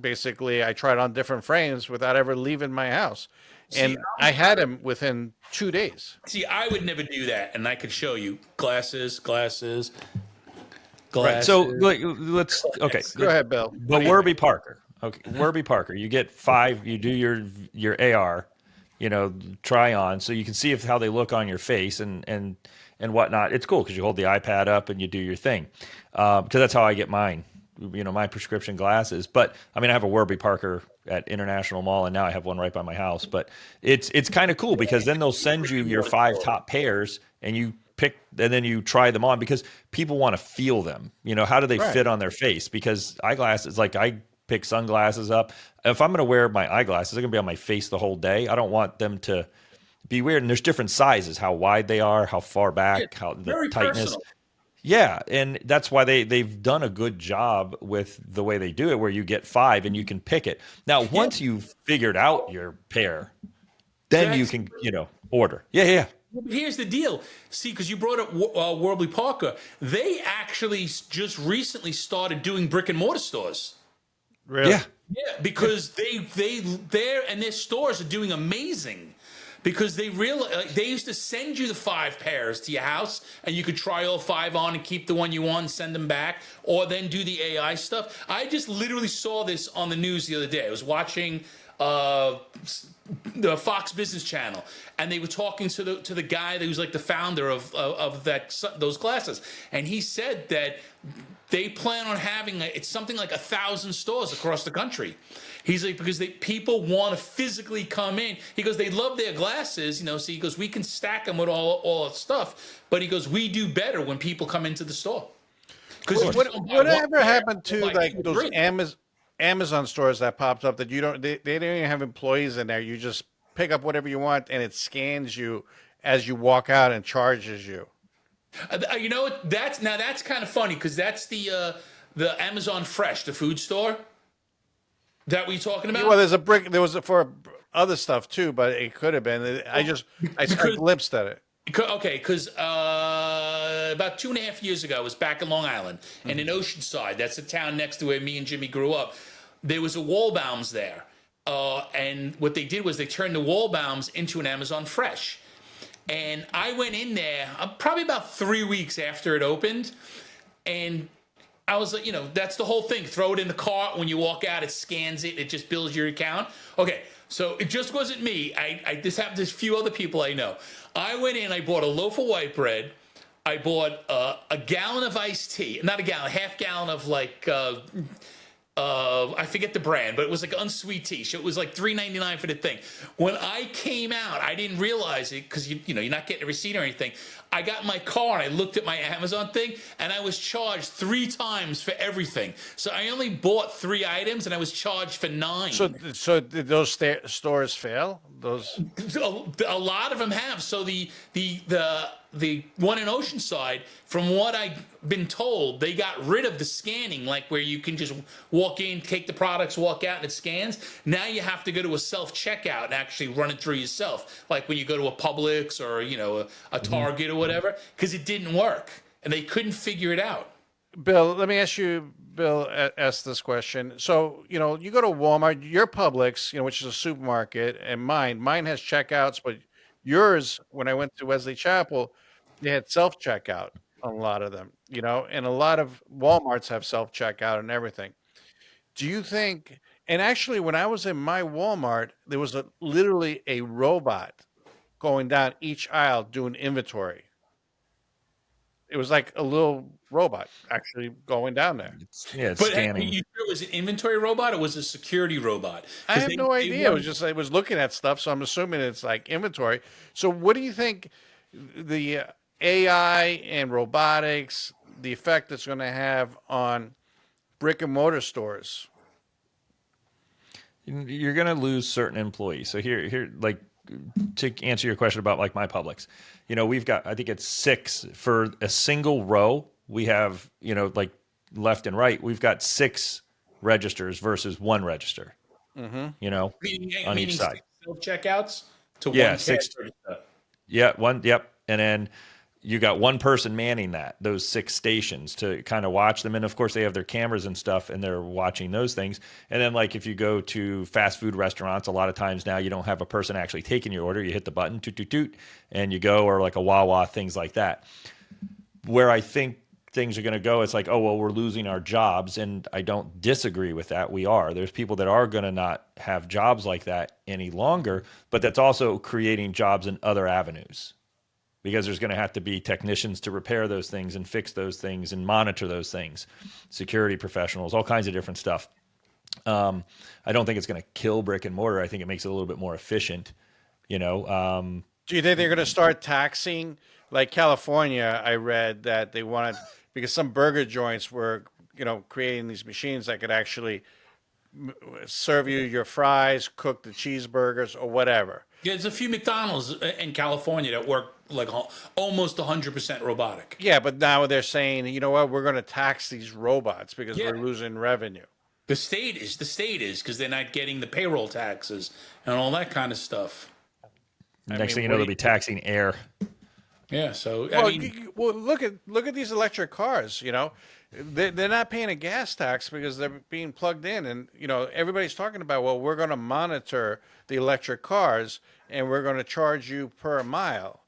basically I tried on different frames without ever leaving my house, and I had them within 2 days. See, I would never do that, and I could show you glasses. Right. So let's Go ahead, Bill. But Warby Parker. Okay, Warby Parker. You get 5. You do your AR, try on, so you can see how they look on your face and whatnot. It's cool because you hold the iPad up and you do your thing. Because that's how I get mine. My prescription glasses. But I mean, I have a Warby Parker at International Mall, and now I have one right by my house. But it's kind of cool because then they'll send you your 5 top pairs, and you pick, and then you try them on because people want to feel them. How do they fit on their face? Because eyeglasses, like I pick sunglasses up. If I'm going to wear my eyeglasses, they're going to be on my face the whole day. I don't want them to be weird. And there's different sizes, how wide they are, how far Yeah, back, how the very tightness. personal. Yeah, and that's why they've done a good job with the way they do it, where you get 5 and you can pick it. Now, Yeah, once you've figured out your pair, then you that's. can, order. Yeah, yeah, yeah. But here's the deal. See, because you brought up Warby Parker, they actually just recently started doing brick and mortar stores. Really? Yeah. Yeah, because their stores are doing amazing. Because they used to send you the 5 pairs to your house, and you could try all 5 on and keep the one you want and send them back, or then do the AI stuff. I just literally saw this on the news the other day. I was watching the Fox Business Channel, and they were talking to the guy who's like the founder of those classes, and he said that they plan on having it's something like 1,000 stores across the country. He's like, because people want to physically come in. He goes, they love their glasses, So he goes, we can stack them with all that stuff, but he goes, we do better when people come into the store. Because Whatever happened to like two or those three. Amazon stores that popped up that they don't even have employees in there. You just pick up whatever you want and it scans you as you walk out and charges you. You know what? That's kind of funny because that's the Amazon Fresh, the food store. That we talking about? Well, there was for other stuff too, but it could have been. I glimpsed at it. Okay, because about 2.5 years ago, I was back in Long Island, and in Oceanside, that's the town next to where me and Jimmy grew up. There was a Wallbaum's there, and what they did was they turned the Wallbaum's into an Amazon Fresh. And I went in there probably about 3 weeks after it opened, and I was like, that's the whole thing. Throw it in the cart. When you walk out, it scans it. It just builds your account. Okay, so it just wasn't me. This happened to a few other people I know. I went in. I bought a loaf of white bread. I bought a gallon of iced tea. Not a gallon, half gallon of like I forget the brand, but it was like unsweet tea. So it was like $3.99 for the thing. When I came out, I didn't realize it because you're not getting a receipt or anything. I got in my car and I looked at my Amazon thing, and I was charged 3 times for everything. So I only bought 3 items, and I was charged for 9. So did those stores fail? Those A lot of them have. So the one in Oceanside, from what I've been told, they got rid of the scanning, like where you can just walk in, take the products, walk out, and it scans. Now you have to go to a self-checkout and actually run it through yourself, like when you go to a Publix or a Target or whatever, because it didn't work and they couldn't figure it out. Bill, let me ask you. Bill asked this question. So you go to Walmart, your Publix, which is a supermarket, and mine has checkouts, but yours, when I went to Wesley Chapel, they had self checkout on a lot of them, and a lot of Walmarts have self checkout and everything. Do you think? And actually, when I was in my Walmart, there was literally a robot going down each aisle doing inventory. It was like a little robot actually going down there. It's But scanning. you sure it was an inventory robot or was it a security robot? I Because have no idea. It was looking at stuff, so I'm assuming it's like inventory. So, what do you think the AI and robotics, the effect it's going to have on brick and mortar stores? You're going to lose certain employees. So here, like to answer your question about like my Publix, we've got, I think it's 6 for a single row. We have, like left and right, we've got 6 registers versus 1 register, on meaning each side. self checkouts to Yeah, one 6. cash register. Yeah, one. Yep. And then you got one person manning those 6 stations to kind of watch them. And of course they have their cameras and stuff and they're watching those things. And then like if you go to fast food restaurants, a lot of times now you don't have a person actually taking your order. You hit the button, toot, toot, toot, and you go, or like a Wawa, things like that. Where I think things are going to go, it's like, oh, well, we're losing our jobs. And I don't disagree with that. We are. There's people that are going to not have jobs like that any longer, but that's also creating jobs in other avenues. Because there's going to have to be technicians to repair those things and fix those things and monitor those things, security professionals, all kinds of different stuff. I don't think it's going to kill brick and mortar. I think it makes it a little bit more efficient. Do you think they're going to start taxing, like California? I read that they wanted, because some burger joints were, creating these machines that could actually serve you your fries, cook the cheeseburgers, or whatever. Yeah, there's a few McDonald's in California that work like almost 100% robotic. Yeah, but now they're saying, you know what, we're going to tax these robots because Yeah. we're losing revenue. The state is because they're not getting the payroll taxes and all that kind of stuff. Next thing you what know, do they'll be taxing air. Yeah, so Well, I mean, well, look at these electric cars. They're not paying a gas tax because they're being plugged in, and everybody's talking about, well, we're going to monitor the electric cars and we're going to charge you per mile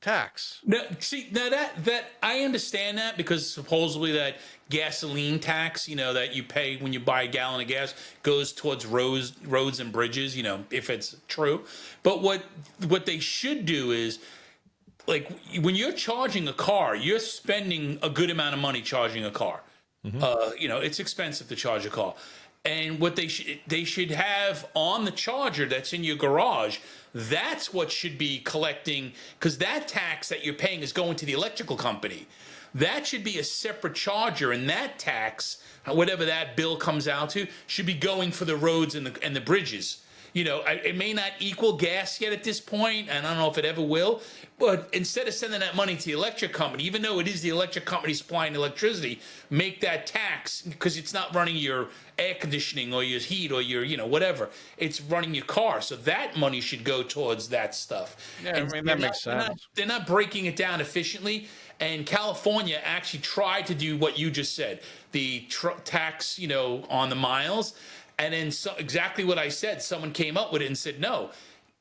tax. now, see now that I understand that because supposedly that gasoline tax, that you pay when you buy a gallon of gas goes towards roads and bridges. If it's true, but what they should do is, like, when you're charging a car, you're spending a good amount of money charging a car. It's expensive to charge a car. And what they should have on the charger that's in your garage, that's what should be collecting, because that tax that you're paying is going to the electrical company. That should be a separate charger, and that tax, whatever that bill comes out to, should be going for the roads and the bridges. It may not equal gas yet at this point, and I don't know if it ever will. But instead of sending that money to the electric company, even though it is the electric company supplying electricity, make that tax, because it's not running your air conditioning or your heat or your, whatever. It's running your car. So that money should go towards that stuff. Yeah, And I mean, that makes sense. they're not breaking it down efficiently. And California actually tried to do what you just said, the tax, on the miles. And then exactly what I said, someone came up with it and said, no,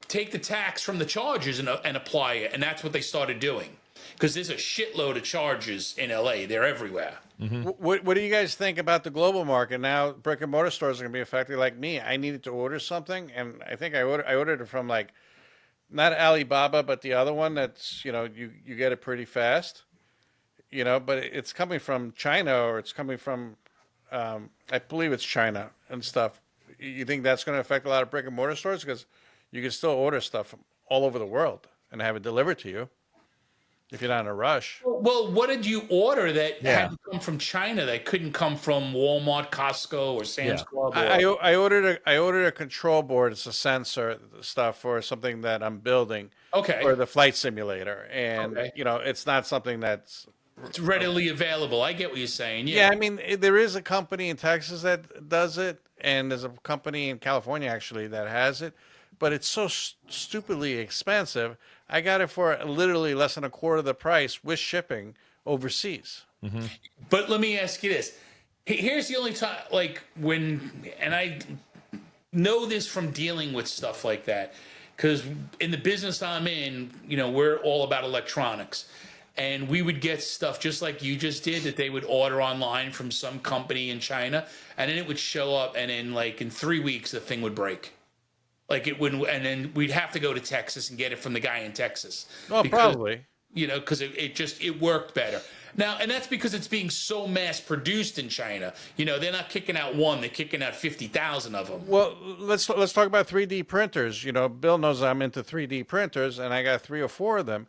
take the tax from the chargers and apply it. And that's what they started doing. Because there's a shitload of chargers in LA. They're everywhere. What do you guys think about the global market now? Brick and mortar stores are going to be affected. Like me, I needed to order something, and I think I ordered it from, like, not Alibaba, but the other one that's you get it pretty fast. But it's coming from China, or it's coming from I believe it's China and stuff. You think that's going to affect a lot of brick and mortar stores, because you can still order stuff from all over the world and have it delivered to you if you're not in a rush. Well, what did you order that Yeah. had to come from China that couldn't come from Walmart, Costco, or Sam's Yeah. Club? I ordered a control board. It's a sensor stuff for something that I'm building Okay. for the flight simulator, and Okay. it's not something that's. It's readily available. I get what you're saying. Yeah, I mean, there is a company in Texas that does it, and there's a company in California actually that has it, but it's so stupidly expensive. I got it for literally less than a quarter of the price with shipping overseas. But let me ask you this. Here's the only time, like, and I know this from dealing with stuff like that, because in the business I'm in, we're all about electronics. And we would get stuff just like you just did, that they would order online from some company in China, and then it would show up, and in 3 weeks the thing would break. Like, it wouldn't, and then we'd have to go to Texas and get it from the guy in Texas. Well, probably. Because it worked better. Now, and that's because it's being so mass produced in China. They're not kicking out one; they're kicking out 50,000 of them. Well, let's talk about 3D printers. Bill knows I'm into 3D printers, and I got 3 or 4 of them,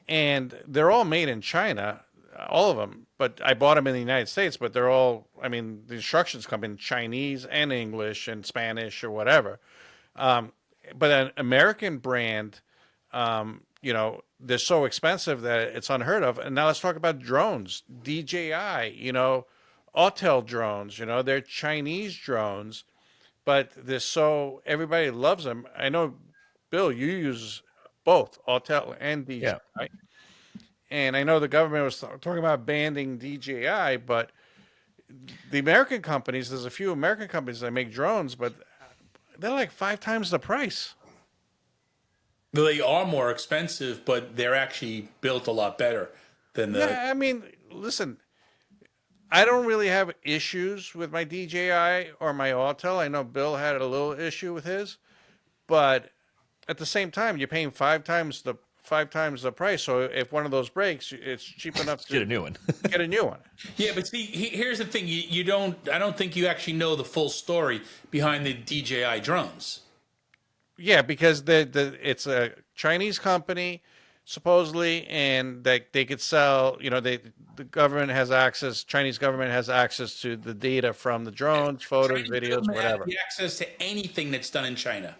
and they're all made in China, all of them. But I bought them in the United States, but they're all, I mean, the instructions come in Chinese and English and Spanish or whatever. But an American brand, they're so expensive that it's unheard of. And now let's talk about drones. DJI, Autel drones, they're Chinese drones, but everybody loves them. I know, Bill, you use both Autel and DJI. Yeah. And I know the government was talking about banning DJI, but the American companies, there's a few American companies that make drones, but they're like 5 times the price. They are more expensive, but they're actually built a lot better than the. Yeah, I mean, listen, I don't really have issues with my DJI or my Autel. I know Bill had a little issue with his, but at the same time, you're paying 5 times the price. So if one of those breaks, it's cheap enough to Get a new one. get a new one. Yeah, but see, here's the thing: you don't. I don't think you actually know the full story behind the DJI drones. Yeah, because it's a Chinese company. supposedly, and that they could sell. The government has access. Chinese government has access to the data from the drones, photos, Chinese videos, government has whatever. the access to anything that's done in China.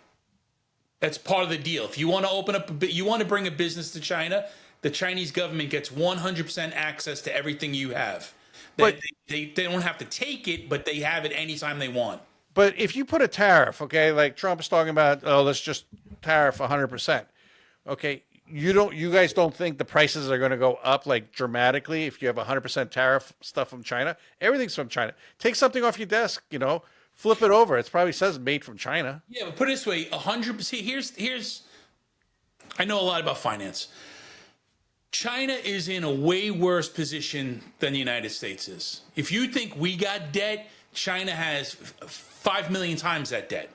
That's part of the deal. If you want to open up, you want to bring a business to China, the Chinese government gets 100% access to everything you have. But They don't have to take it, but they have it anytime they want. But if you put a tariff, okay, like Trump is talking about, oh, let's just tariff 100%. Okay, you guys don't think the prices are going to go up like dramatically if you have 100% tariff stuff from China? Everything's from China. Take something off your desk, flip it over. It probably says made from China. Yeah, but put it this way, 100%. Here's. I know a lot about finance. China is in a way worse position than the United States is. If you think we got debt, China has 5 million times that debt.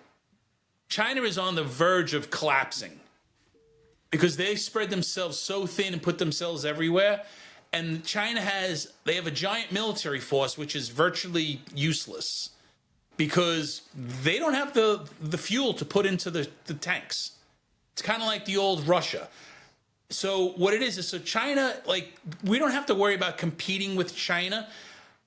China is on the verge of collapsing because they spread themselves so thin and put themselves everywhere. And they have a giant military force, which is virtually useless because they don't have the fuel to put into the tanks. It's kind of like the old Russia. So what it is so China, like, we don't have to worry about competing with China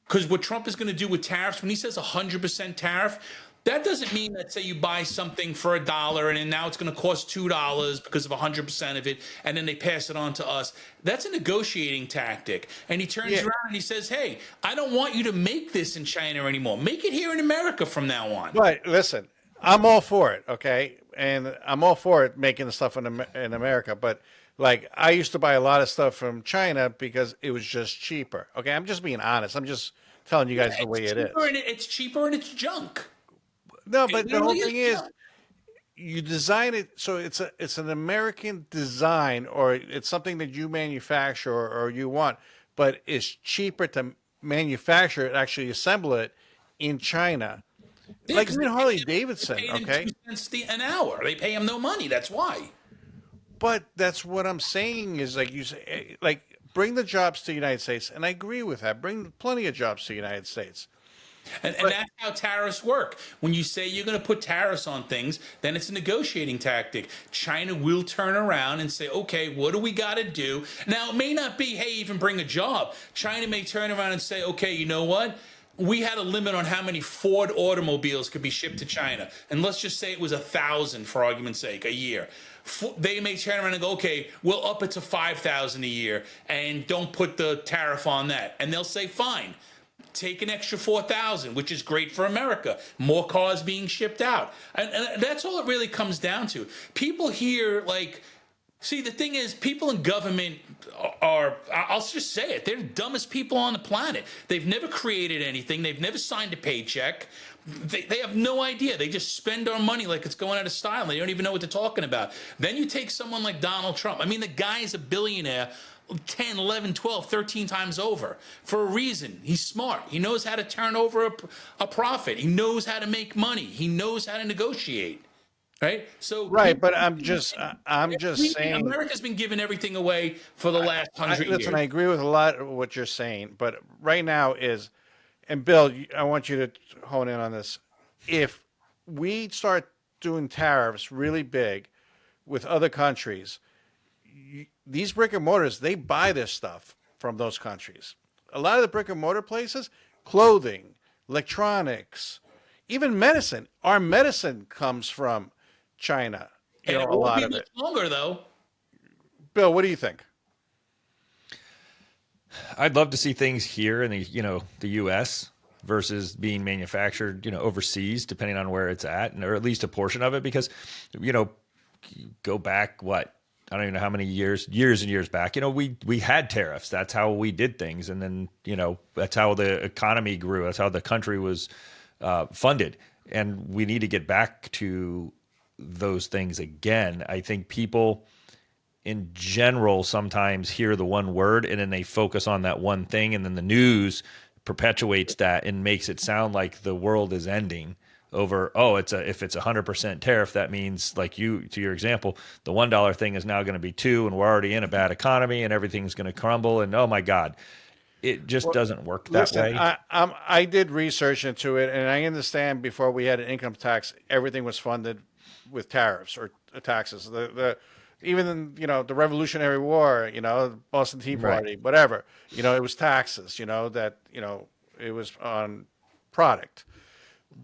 because what Trump is going to do with tariffs, when he says 100% tariff, that doesn't mean that, say, you buy something for $1 and then now it's going to cost $2 because of 100% of it, and then they pass it on to us. That's a negotiating tactic. And he turns around and he says, hey, I don't want you to make this in China anymore. Make it here in America from now on. But listen, I'm all for it, okay? And I'm all for it making the stuff in America, but like I used to buy a lot of stuff from China because it was just cheaper. Okay, I'm just being honest. I'm just telling you guys the way it is. It's cheaper and it's junk. No, but the whole literally thing is you design it so it's an American design, or it's something that you manufacture or you want, but it's cheaper to manufacture it, actually assemble it in China. Yeah, Like 'cause even they Harley pay him- Davidson, they pay him okay? 2 cents an hour. They pay him no money. That's why. But that's what I'm saying is like you say, like bring the jobs to the United States, and I agree with that. Bring plenty of jobs to the United States. And But that's how tariffs work. When you say you're going to put tariffs on things, then it's a negotiating tactic. China will turn around and say, okay, what do we got to do? Now, it may not be, hey, even bring a job. China may turn around and say, okay, you know what? We had a limit on how many Ford automobiles could be shipped to China. And let's just say it was 1,000 for argument's sake, a year. They may turn around and go, okay, we'll up it to 5,000 a year and don't put the tariff on that. And they'll say, fine. Take an extra 4,000, which is great for America. More cars being shipped out. And that's all it really comes down to. People here, like, see, the thing is, people in government are, I'll just say it, they're the dumbest people on the planet. They've never created anything. They've never signed a paycheck. They have no idea. They just spend our money like it's going out of style. They don't even know what they're talking about. Then you take someone like Donald Trump. I mean, the guy is a billionaire 10, 11, 12, 13 times over for a reason. He's smart. He knows how to turn over a profit. He knows how to make money. He knows how to negotiate. Right? So right, but I'm just saying. America's been giving everything away for the last 100 years. Listen, I agree with a lot of what you're saying, but right now is, and Bill, I want you to hone in on this. If we start doing tariffs really big with other countries, these brick and mortars, they buy this stuff from those countries. A lot of the brick and mortar places, clothing, electronics, even medicine. Our medicine comes from China. And it a lot won't of be it. much longer, though. Bill, what do you think? I'd love to see things here in the U.S. versus being manufactured, overseas, depending on where it's at, or at least a portion of it, because, go back, I don't even know how many years and years back, we had tariffs. That's how we did things. And then, that's how the economy grew. That's how the country was funded. And we need to get back to those things again. I think people in general sometimes hear the one word and then they focus on that one thing, and then the news perpetuates that and makes it sound like the world is ending over, if it's 100% tariff, that means, like to your example, the $1 thing is now going to be $2, and we're already in a bad economy and everything's going to crumble, and oh my God, it just doesn't work that way. I did research into it, and I understand before we had an income tax, everything was funded with tariffs or taxes. even the Revolutionary War, Boston Tea Right. Party, whatever. It was taxes. That it was on product.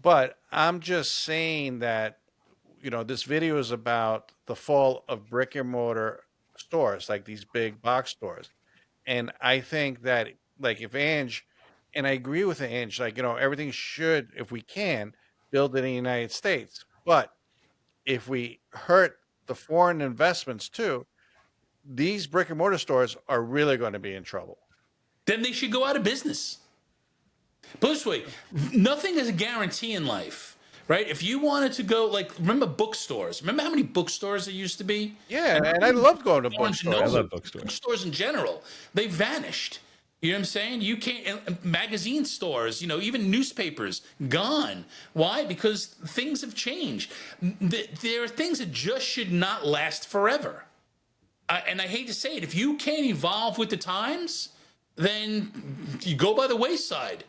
But I'm just saying that this video is about the fall of brick and mortar stores, like these big box stores. And I think that, like, if Ange, and I agree with Ange, like, everything should, if we can, build in the United States. But if we hurt the foreign investments too, these brick and mortar stores are really going to be in trouble. Then they should go out of business. But this way, nothing is a guarantee in life, right? If you wanted to go, like, remember bookstores? Remember how many bookstores there used to be? Yeah, and I love going to Barnes and bookstores. I Noble, love bookstores. bookstores in general. They vanished. You know what I'm saying? You can't, magazine stores, even newspapers, gone. Why? Because things have changed. There are things that just should not last forever. And I hate to say it, if you can't evolve with the times, then you go by the wayside.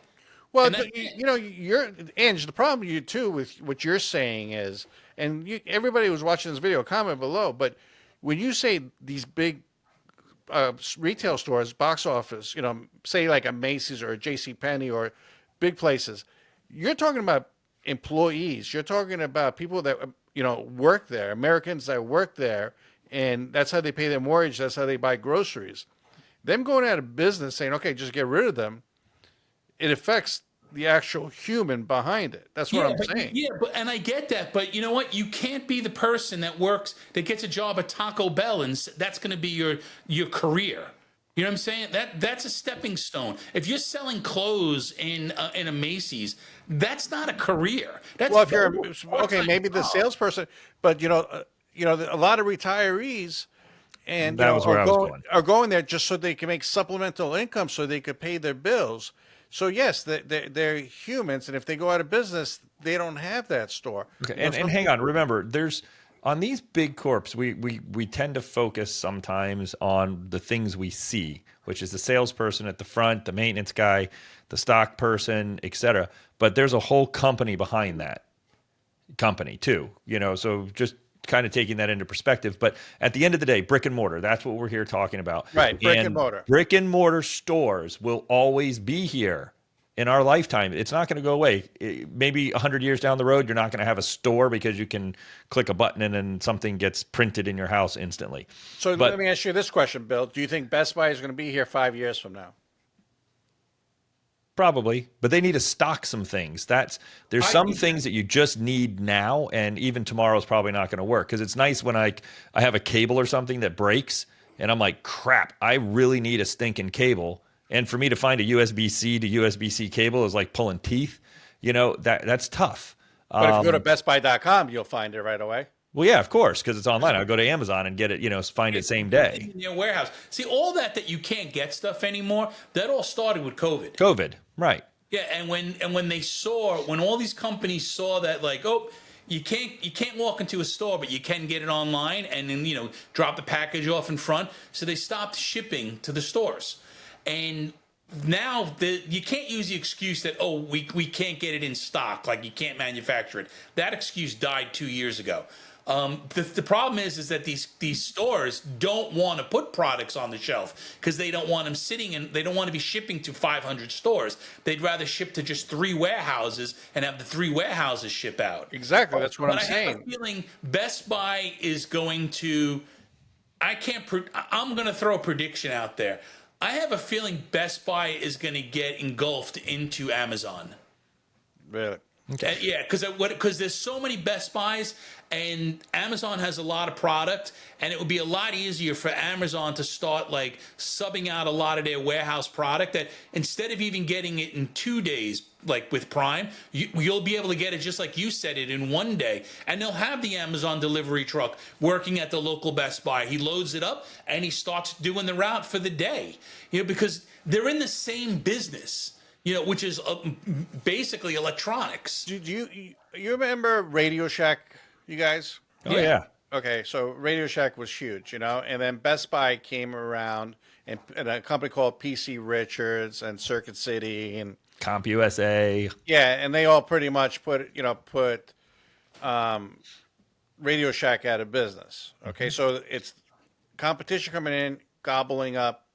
Well, And that- you're Ange. The problem you too with what you're saying is, and everybody who's watching this video, comment below. But when you say these big retail stores, box office, say like a Macy's or a J.C. Penney or big places, you're talking about employees. You're talking about people that work there, Americans that work there, and that's how they pay their mortgage. That's how they buy groceries. Them going out of business, saying, "Okay, just get rid of them," it affects the actual human behind it. That's what I'm saying. Yeah, and I get that, but you know what? You can't be the person that gets a job at Taco Bell, and that's going to be your career. You know what I'm saying? That's a stepping stone. If you're selling clothes in a Macy's, that's not a career. That's Well, if you're part-time maybe the job. salesperson, but a lot of retayees and That was where I was going. are going there just so they can make supplemental income, so they could pay their bills. So yes, they're humans, and if they go out of business, they don't have that store. Okay, and hang on. Remember, there's on these big corps, we tend to focus sometimes on the things we see, which is the salesperson at the front, the maintenance guy, the stock person, etc. But there's a whole company behind that company too. So just kind of taking that into perspective. But at the end of the day, brick and mortar, that's what we're here talking about. Right, brick and mortar. Brick and mortar stores will always be here in our lifetime. It's not going to go away. Maybe 100 years down the road, you're not going to have a store because you can click a button and then something gets printed in your house instantly. So let me ask you this question, Bill. Do you think Best Buy is going to be here 5 years from now? Probably, but they need to stock some things. There's some things that you just need now, and even tomorrow is probably not going to work. Because it's nice when I have a cable or something that breaks, and I'm like, crap, I really need a stinking cable. And for me to find a USB-C to USB-C cable is like pulling teeth. That's tough. But if you go to bestbuy.com, you'll find it right away. Well, yeah, of course, because it's online. I'll go to Amazon and get it, find it same day. In your warehouse. See, all that you can't get stuff anymore, that all started with COVID. COVID, right. Yeah, and when all these companies saw that, like, oh, you can't walk into a store, but you can get it online and then, drop the package off in front. So they stopped shipping to the stores. And now you can't use the excuse that, oh, we can't get it in stock, like you can't manufacture it. That excuse died 2 years ago. The problem is that these stores don't want to put products on the shelf because they don't want them they don't want to be shipping to 500 stores. They'd rather ship to just 3 warehouses and have the 3 warehouses ship out. Exactly. That's what I'm saying. I have a feeling Best Buy is going to, I'm going to throw a prediction out there. I have a feeling Best Buy is going to get engulfed into Amazon. Really? Okay. Yeah, because there's so many Best Buys, and Amazon has a lot of product, and it would be a lot easier for Amazon to start like subbing out a lot of their warehouse product. That instead of even getting it in 2 days, like with Prime, you'll be able to get it just like you said it in 1 day, and they'll have the Amazon delivery truck working at the local Best Buy. He loads it up and he starts doing the route for the day. Because they're in the same business. Which is basically electronics. Do you remember Radio Shack, you guys? Oh, yeah. Okay, so Radio Shack was huge, and then Best Buy came around, and a company called PC Richards and Circuit City and CompUSA. Yeah, and they all pretty much put Radio Shack out of business. Okay, so it's competition coming in, gobbling up,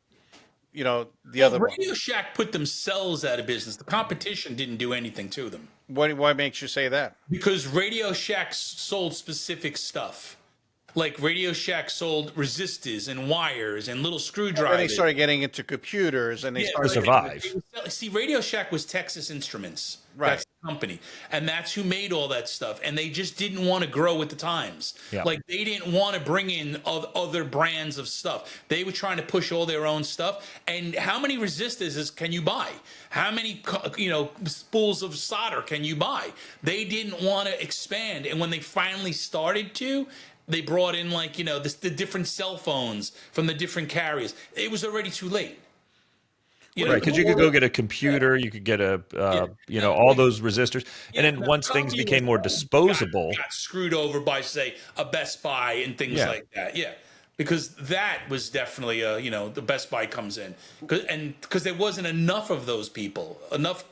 the Well, other one. Radio Shack put themselves out of business. The competition didn't do anything to them What makes you say that? because Radio Shack sold specific stuff. Like Radio Shack sold resistors and wires and little Then they screwdrivers. started getting into computers, and they Yeah, started. To survive. See, Radio Shack was Texas Instruments. Right. That's the company. And that's who made all that stuff. And they just didn't want to grow with the times. Yeah. Like, they didn't want to bring in other brands of stuff. They were trying to push all their own stuff. And how many resistors can you buy? How many, spools of solder can you buy? They didn't want to expand. And when they finally started to, they brought in, the different cell phones from the different carriers. It was already too late. Right, because you could go get a computer, you could get all those resistors, and then once things became more disposable, got screwed over by, say, a Best Buy and things like that. Yeah, because that was definitely the Best Buy comes in because there wasn't enough of those people, enough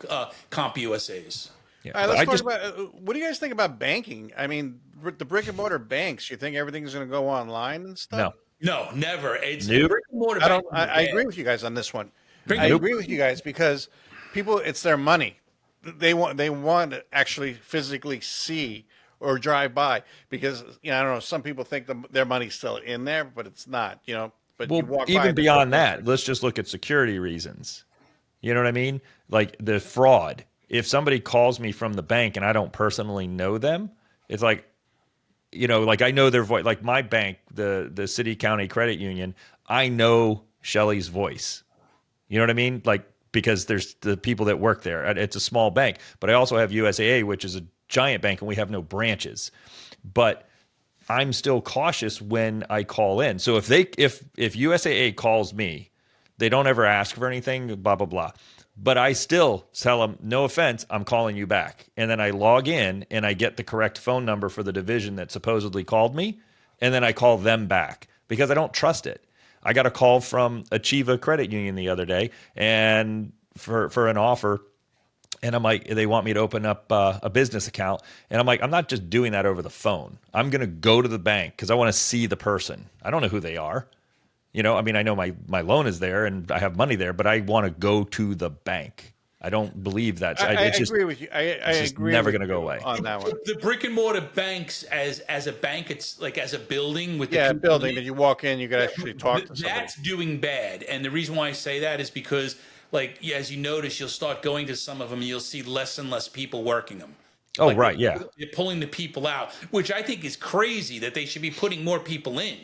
Comp USAs. yeah. All right, But let's talk about what do you guys think about banking? I mean, the brick and mortar banks. You think everything's going to go online and stuff? No, never. It's Nope. brick-and-mortar I don't. banking. I agree with you guys on this one. I Nope. agree with you guys because people, it's their money. They want to actually physically see or drive by because I don't know. Some people think their money's still in there, but it's not. But you well, walk by even the- beyond that, let's just look at security reasons. You know what I mean? Like the fraud. If somebody calls me from the bank and I don't personally know them, it's like, like I know their voice. Like my bank, the city county credit union, I know Shelly's voice. You know what I mean? Like, because there's the people that work there. It's a small bank, but I also have USAA, which is a giant bank, and we have no branches. But I'm still cautious when I call in. So if USAA calls me, they don't ever ask for anything, blah, blah, blah. But I still tell them, no offense, I'm calling you back. And then I log in and I get the correct phone number for the division that supposedly called me. And then I call them back because I don't trust it. I got a call from Achieva Credit Union the other day and for an offer. And I'm like, they want me to open up a business account. And I'm like, I'm not just doing that over the phone. I'm going to go to the bank because I want to see the person. I don't know who they are. I mean, I know my loan is there and I have money there, but I want to go to the bank. I don't believe that. I It's just agree with you. I agree. never with going to go you away. on that one. The brick and mortar banks as a bank, it's like as a building with Yeah, the building that you walk in, you could actually talk to somebody. That's doing bad, and the reason why I say that is because, as you notice, you'll start going to some of them, and you'll see less and less people working them. Oh, right, yeah. They're pulling the people out, which I think is crazy that they should be putting more people in.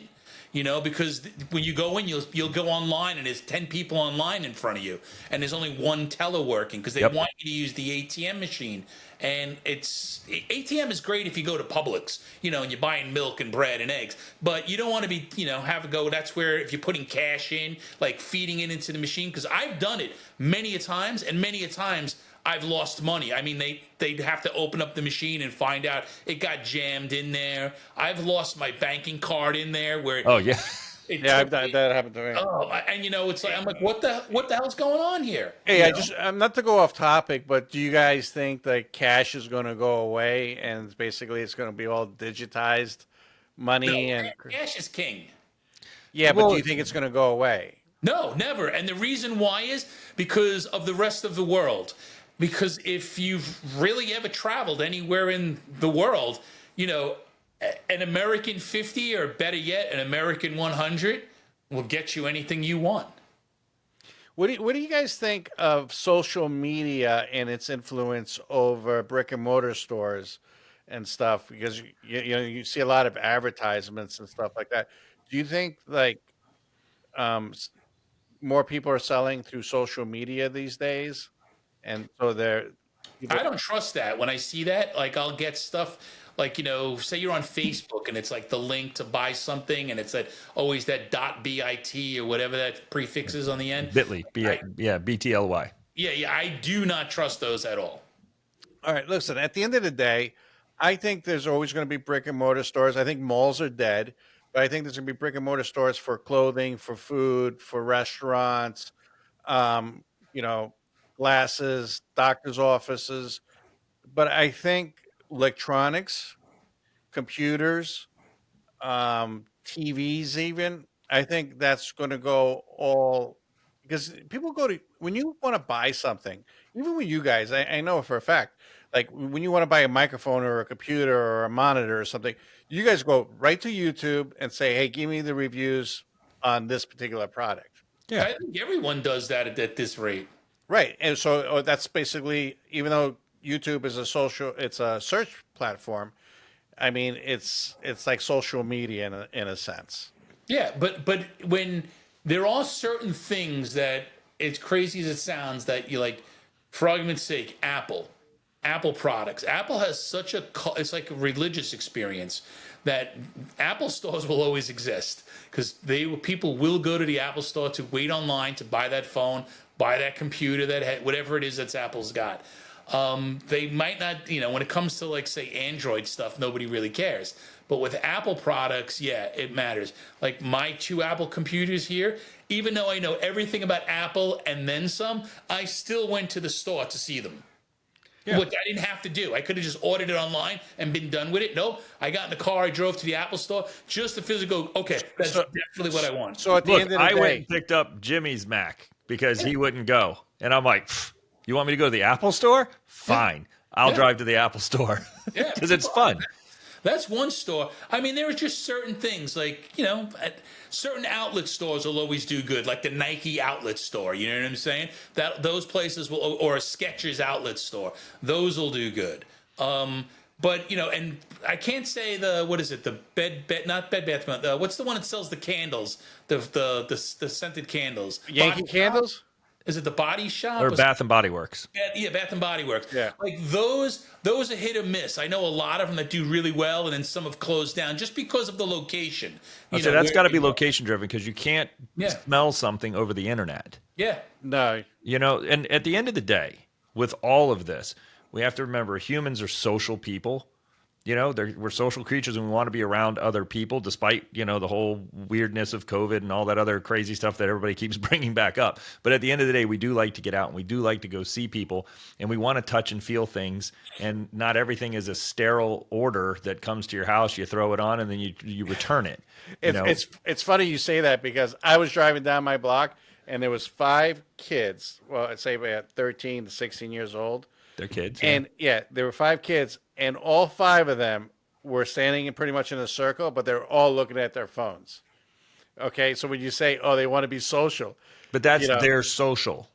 Because when you go in, you'll go online and there's 10 people online in front of you, and there's only one teller working because they want you to use the ATM machine. And ATM is great if you go to Publix, and you're buying milk and bread and eggs, but you don't want to be, have a go. That's where if you're putting cash in, like feeding it into the machine, because I've done it many a times, and many a times I've lost money. I mean, they'd have to open up the machine and find out it got jammed in there. I've lost my banking card in there where. Oh, yeah. That happened to me. Oh, and it's like I'm like, what the hell's going on here? Hey, I'm not to go off topic, but do you guys think that cash is going to go away and basically it's going to be all digitized money and Cash is king. yeah, but do you think it's going to go away? No, never. And the reason why is because of the rest of the world. Because if you've really ever traveled anywhere in the world, an American 50 or better yet, an American 100 will get you anything you want. What do you guys think of social media and its influence over brick and mortar stores and stuff? Because you see a lot of advertisements and stuff like that. Do you think more people are selling through social media these days? And so I don't trust that. When I see that, I'll get stuff say you're on Facebook and it's like the link to buy something and it's always that .bit or whatever that prefix is on the end. Bitly, BTLY. Yeah, I do not trust those at all. All right, listen, at the end of the day, I think there's always going to be brick and mortar stores. I think malls are dead, but I think there's going to be brick and mortar stores for clothing, for food, for restaurants, glasses, doctor's offices. But I think electronics, computers, TVs, even, I think that's going to go all because people go to when you want to buy something, even with you guys, I know for a fact, like when you want to buy a microphone or a computer or a monitor or something, you guys go right to YouTube and say, "Hey, give me the reviews on this particular product." Yeah. I think everyone does that at this rate. Right. And so that's basically, even though YouTube is it's a search platform. I mean, it's like social media in a sense. Yeah, but when there are certain things that, as crazy as it sounds, that you like, for argument's sake, Apple products. Apple has such it's like a religious experience that Apple stores will always exist because people will go to the Apple store to wait online to buy that phone, buy that computer, whatever it is that's Apple's got. They might not, when it comes to like say Android stuff, nobody really cares. But with Apple products, yeah, it matters. Like my 2 Apple computers here, even though I know everything about Apple and then some, I still went to the store to see them. Yeah. Which I didn't have to do. I could have just ordered it online and been done with it. No, I got in the car, I drove to the Apple store just to physically go, okay, that's definitely what I want. So at the Look, end of the I day, went and picked up Jimmy's Mac because he wouldn't go. And I'm like, you want me to go to the Apple store? Fine. I'll drive to the Apple store Yeah. because it's fun. That's one store. I mean, there are just certain things like, certain outlet stores will always do good, like the Nike outlet store. You know what I'm saying? Those places will, or a Skechers outlet store, those will do good. But and I can't say what is it? The not Bed Bath, what's the one that sells the candles? The scented candles. Yankee Body Candles. Shop? Is it the Body Shop? Or Bath and Body Works. Yeah, Bath and Body Works. Yeah. Like those are hit or miss. I know a lot of them that do really well, and then some have closed down just because of the location. So that's got to be location driven because you can't Yeah. smell something over the internet. Yeah. No, And at the end of the day, with all of this, we have to remember humans are social people. We're social creatures and we want to be around other people despite, the whole weirdness of COVID and all that other crazy stuff that everybody keeps bringing back up. But at the end of the day, we do like to get out and we do like to go see people and we want to touch and feel things. And not everything is a sterile order that comes to your house. You throw it on and then you return it. it's funny you say that because I was driving down my block and there was 5 kids. Well, I'd say about 13 to 16 years old. They're kids. And there were 5 kids, and all 5 of them were standing pretty much in a circle, but they're all looking at their phones. Okay, so when you say, "Oh, they want to be social," But that's their social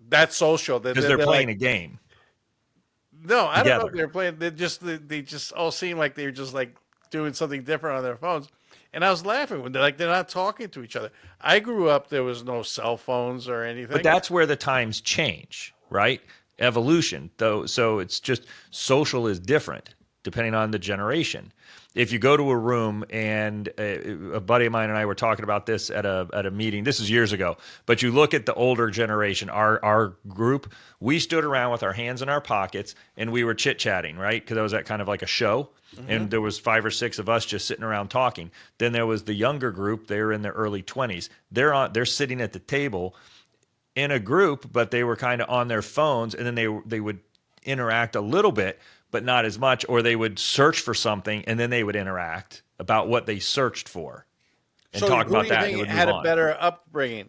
that's social because they're playing a game. No, I don't know if together. they're playing. They just all seem like they're just like doing something different on their phones. And I was laughing when they're not talking to each other. I grew up, there was no cell phones or anything. But that's where the times change, right? Evolution, though. So it's just social is different depending on the generation. If you go to a room and a buddy of mine and I were talking about this at a meeting, this is years ago, but you look at the older generation, our group, we stood around with our hands in our pockets and we were chit-chatting, right? Because that was kind of like a show. And there was 5 or 6 of us just sitting around talking. Then there was the younger group. They were in their early 20s. They're sitting at the table in a group, but they were kind of on their phones, and then they would interact a little bit, but not as much, or they would search for something, and then they would interact about what they searched for and talk about that. And it would move had a on. better upbringing?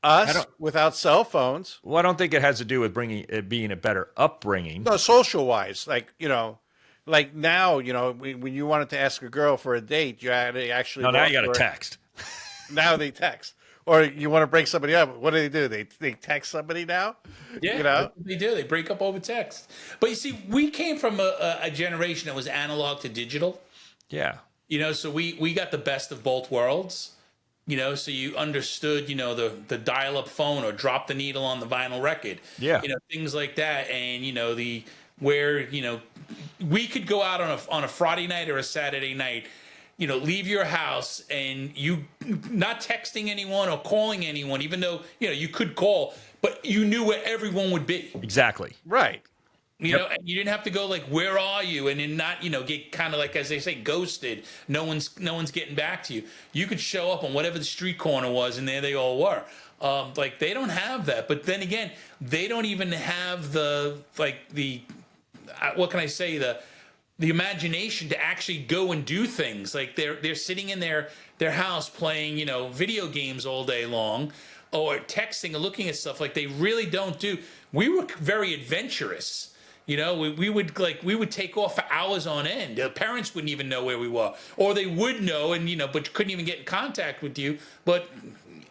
Us without cell phones. Well, I don't think it has to do with being a better upbringing. No, social wise, like now, when you wanted to ask a girl for a date, you had to actually. No, now walk you got to to her. text. Now they text. Or you want to break somebody up. What do? They text somebody now? Yeah, they do. They break up over text. But you see, we came from a generation that was analog to digital. Yeah. So we got the best of both worlds. So you understood, the dial-up phone or drop the needle on the vinyl record. Yeah. Things like that. And, we could go out on a Friday night or a Saturday night, leave your house and you not texting anyone or calling anyone, even though, you could call, but you knew where everyone would be. Exactly. Right. And you didn't have to go like, where are you? And then not, get kind of like, as they say, ghosted. No one's getting back to you. You could show up on whatever the street corner was and there they all were. They don't have that. But then again, they don't even have what can I say? The imagination to actually go and do things. Like they're sitting in their their house playing, video games all day long, or texting or looking at stuff like they really don't do. We were very adventurous. We would take off for hours on end. The parents wouldn't even know where we were, or they would know, and but couldn't even get in contact with you. But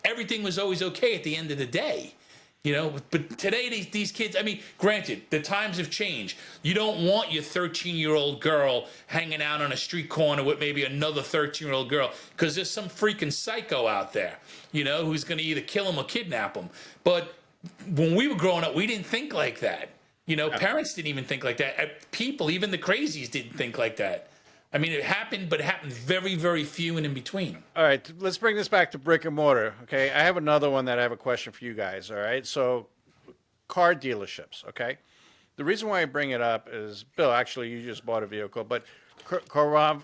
everything was always okay at the end of the day. But today these kids, I mean, granted, the times have changed. You don't want your 13-year-old girl hanging out on a street corner with maybe another 13-year-old girl, because there's some freaking psycho out there, who's going to either kill them or kidnap them. But when we were growing up, we didn't think like that. Parents didn't even think like that. People, even the crazies, didn't think like that. I mean, it happened, but it happened very, very few and in between. All right, let's bring this back to brick and mortar. Okay, I have another one that I have a question for you guys. All right, so car dealerships. Okay, the reason why I bring it up is, Bill, actually, you just bought a vehicle, but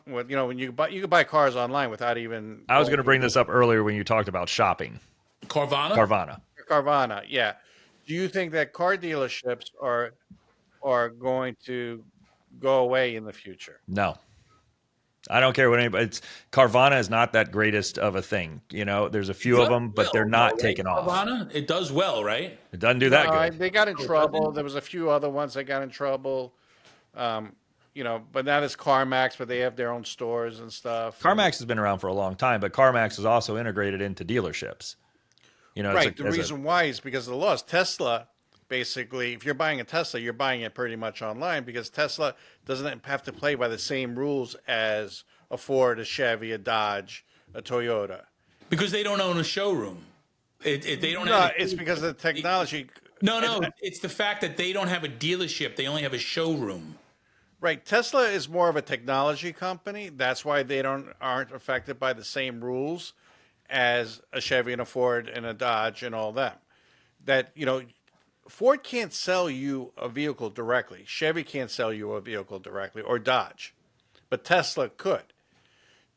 when you can buy cars online without even. I was going to bring this up earlier when you talked about shopping. Carvana. Carvana, yeah. Do you think that car dealerships are going to go away in the future? No. I don't care what anybody. Carvana is not that greatest of a thing. There's a few of them, but they're not taking off. Carvana, it does well, right? It doesn't do that good. They got in trouble. There was a few other ones that got in trouble. But now it's CarMax, but they have their own stores and stuff. CarMax has been around for a long time, but CarMax is also integrated into dealerships. Right. The reason why is because of the laws. Tesla, basically, if you're buying a Tesla, you're buying it pretty much online, because Tesla doesn't have to play by the same rules as a Ford, a Chevy, a Dodge, a Toyota. Because they don't own a showroom. They don't. No, it's because of the technology. No, it's the fact that they don't have a dealership. They only have a showroom. Right. Tesla is more of a technology company. That's why they aren't affected by the same rules as a Chevy and a Ford and a Dodge and all them. That, Ford can't sell you a vehicle directly. Chevy can't sell you a vehicle directly, or Dodge, but Tesla could.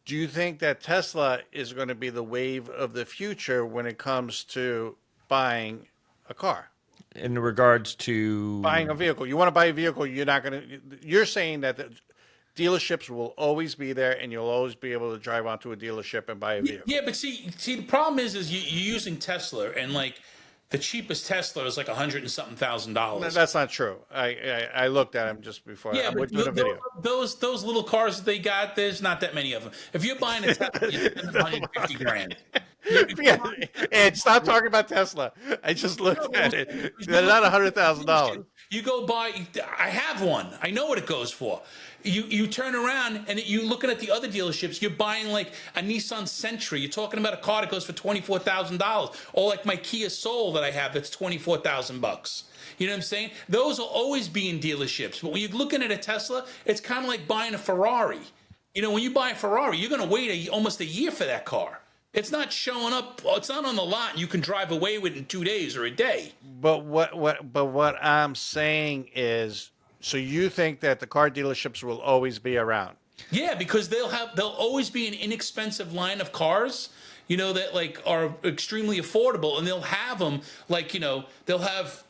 Do you think that Tesla is going to be the wave of the future when it comes to buying a car? In regards to buying a vehicle, you want to buy a vehicle, you're saying that the dealerships will always be there, and you'll always be able to drive onto a dealership and buy a vehicle. Yeah, but see, the problem is you're using Tesla, and like the cheapest Tesla is like $100 and something thousand. That's not true. I looked at them just before. Yeah, but doing a video. Those little cars that they got, there's not that many of them. If you're buying a Tesla, you spend $150,000. Yeah, and stop talking about Tesla. I just looked at it. They're not $100,000. You go buy. I have one. I know what it goes for. You turn around and you're looking at the other dealerships. You're buying like a Nissan Sentra. You're talking about a car that goes for $24,000, or like my Kia Soul that I have that's $24,000. You know what I'm saying? Those will always be in dealerships. But when you're looking at a Tesla, it's kind of like buying a Ferrari. When you buy a Ferrari, you're going to wait almost a year for that car. It's not showing up. It's not on the lot. And you can drive away with it in 2 days or a day. But what I'm saying is, so you think that the car dealerships will always be around? Yeah, because they'll always be an inexpensive line of cars, that like are extremely affordable, and they'll have them like, they'll have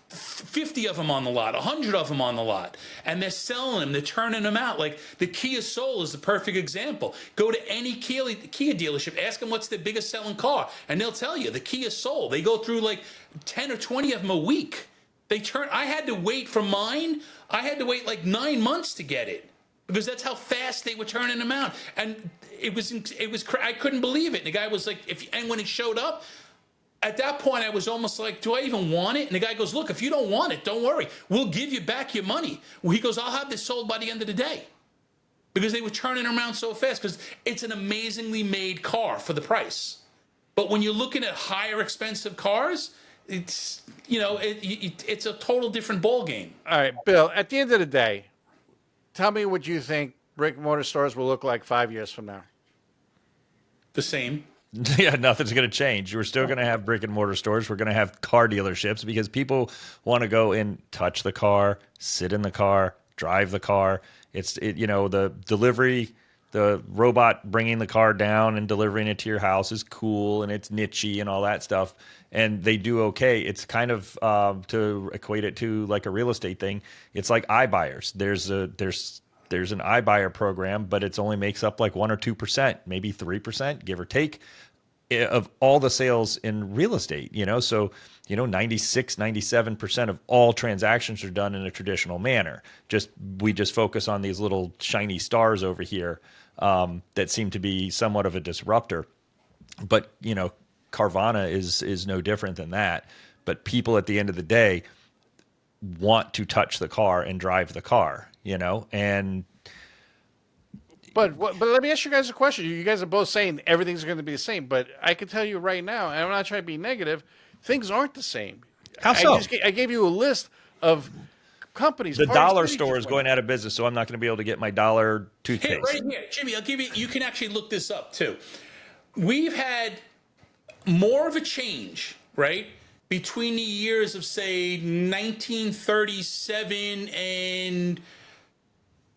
50 of them on the lot, 100 of them on the lot, and they're selling them, they're turning them out. Like the Kia Soul is the perfect example. Go to any Kia dealership, ask them what's their biggest selling car, and they'll tell you the Kia Soul. They go through like 10 or 20 of them a week. I had to wait for mine. I had to wait like 9 months to get it, because that's how fast they were turning them out. And it was I couldn't believe it. And the guy was like, and when it showed up, at that point I was almost like, do I even want it? And the guy goes, look, if you don't want it, don't worry. We'll give you back your money. Well, he goes, I'll have this sold by the end of the day. Because they were turning them around so fast, because it's an amazingly made car for the price. But when you're looking at higher expensive cars, it's it's a total different ball game. All right, Bill, at the end of the day, tell me what you think brick and mortar stores will look like 5 years from now. The same. Yeah, nothing's going to change. We're still going to have brick and mortar stores. We're going to have car dealerships, because people want to go and touch the car, sit in the car, drive the car. The delivery, the robot bringing the car down and delivering it to your house is cool, and it's nichey and all that stuff. And they do okay. It's kind of to equate it to like a real estate thing. It's like iBuyers. There's there's an iBuyer program, but it's only makes up like 1 or 2%, maybe 3%, give or take, of all the sales in real estate, so 96, 97% of all transactions are done in a traditional manner. We just focus on these little shiny stars over here that seem to be somewhat of a disruptor. But Carvana is no different than that. But people at the end of the day want to touch the car and drive the car, and But let me ask you guys a question. You guys are both saying everything's going to be the same, but I can tell you right now, and I'm not trying to be negative, things aren't the same. How so? I gave you a list of companies. The Party dollar City store just is went going out of business, so I'm not going to be able to get my dollar Here, toothpaste. right here, Jimmy. I'll give you. You can actually look this up too. We've had more of a change, right, between the years of say 1937 and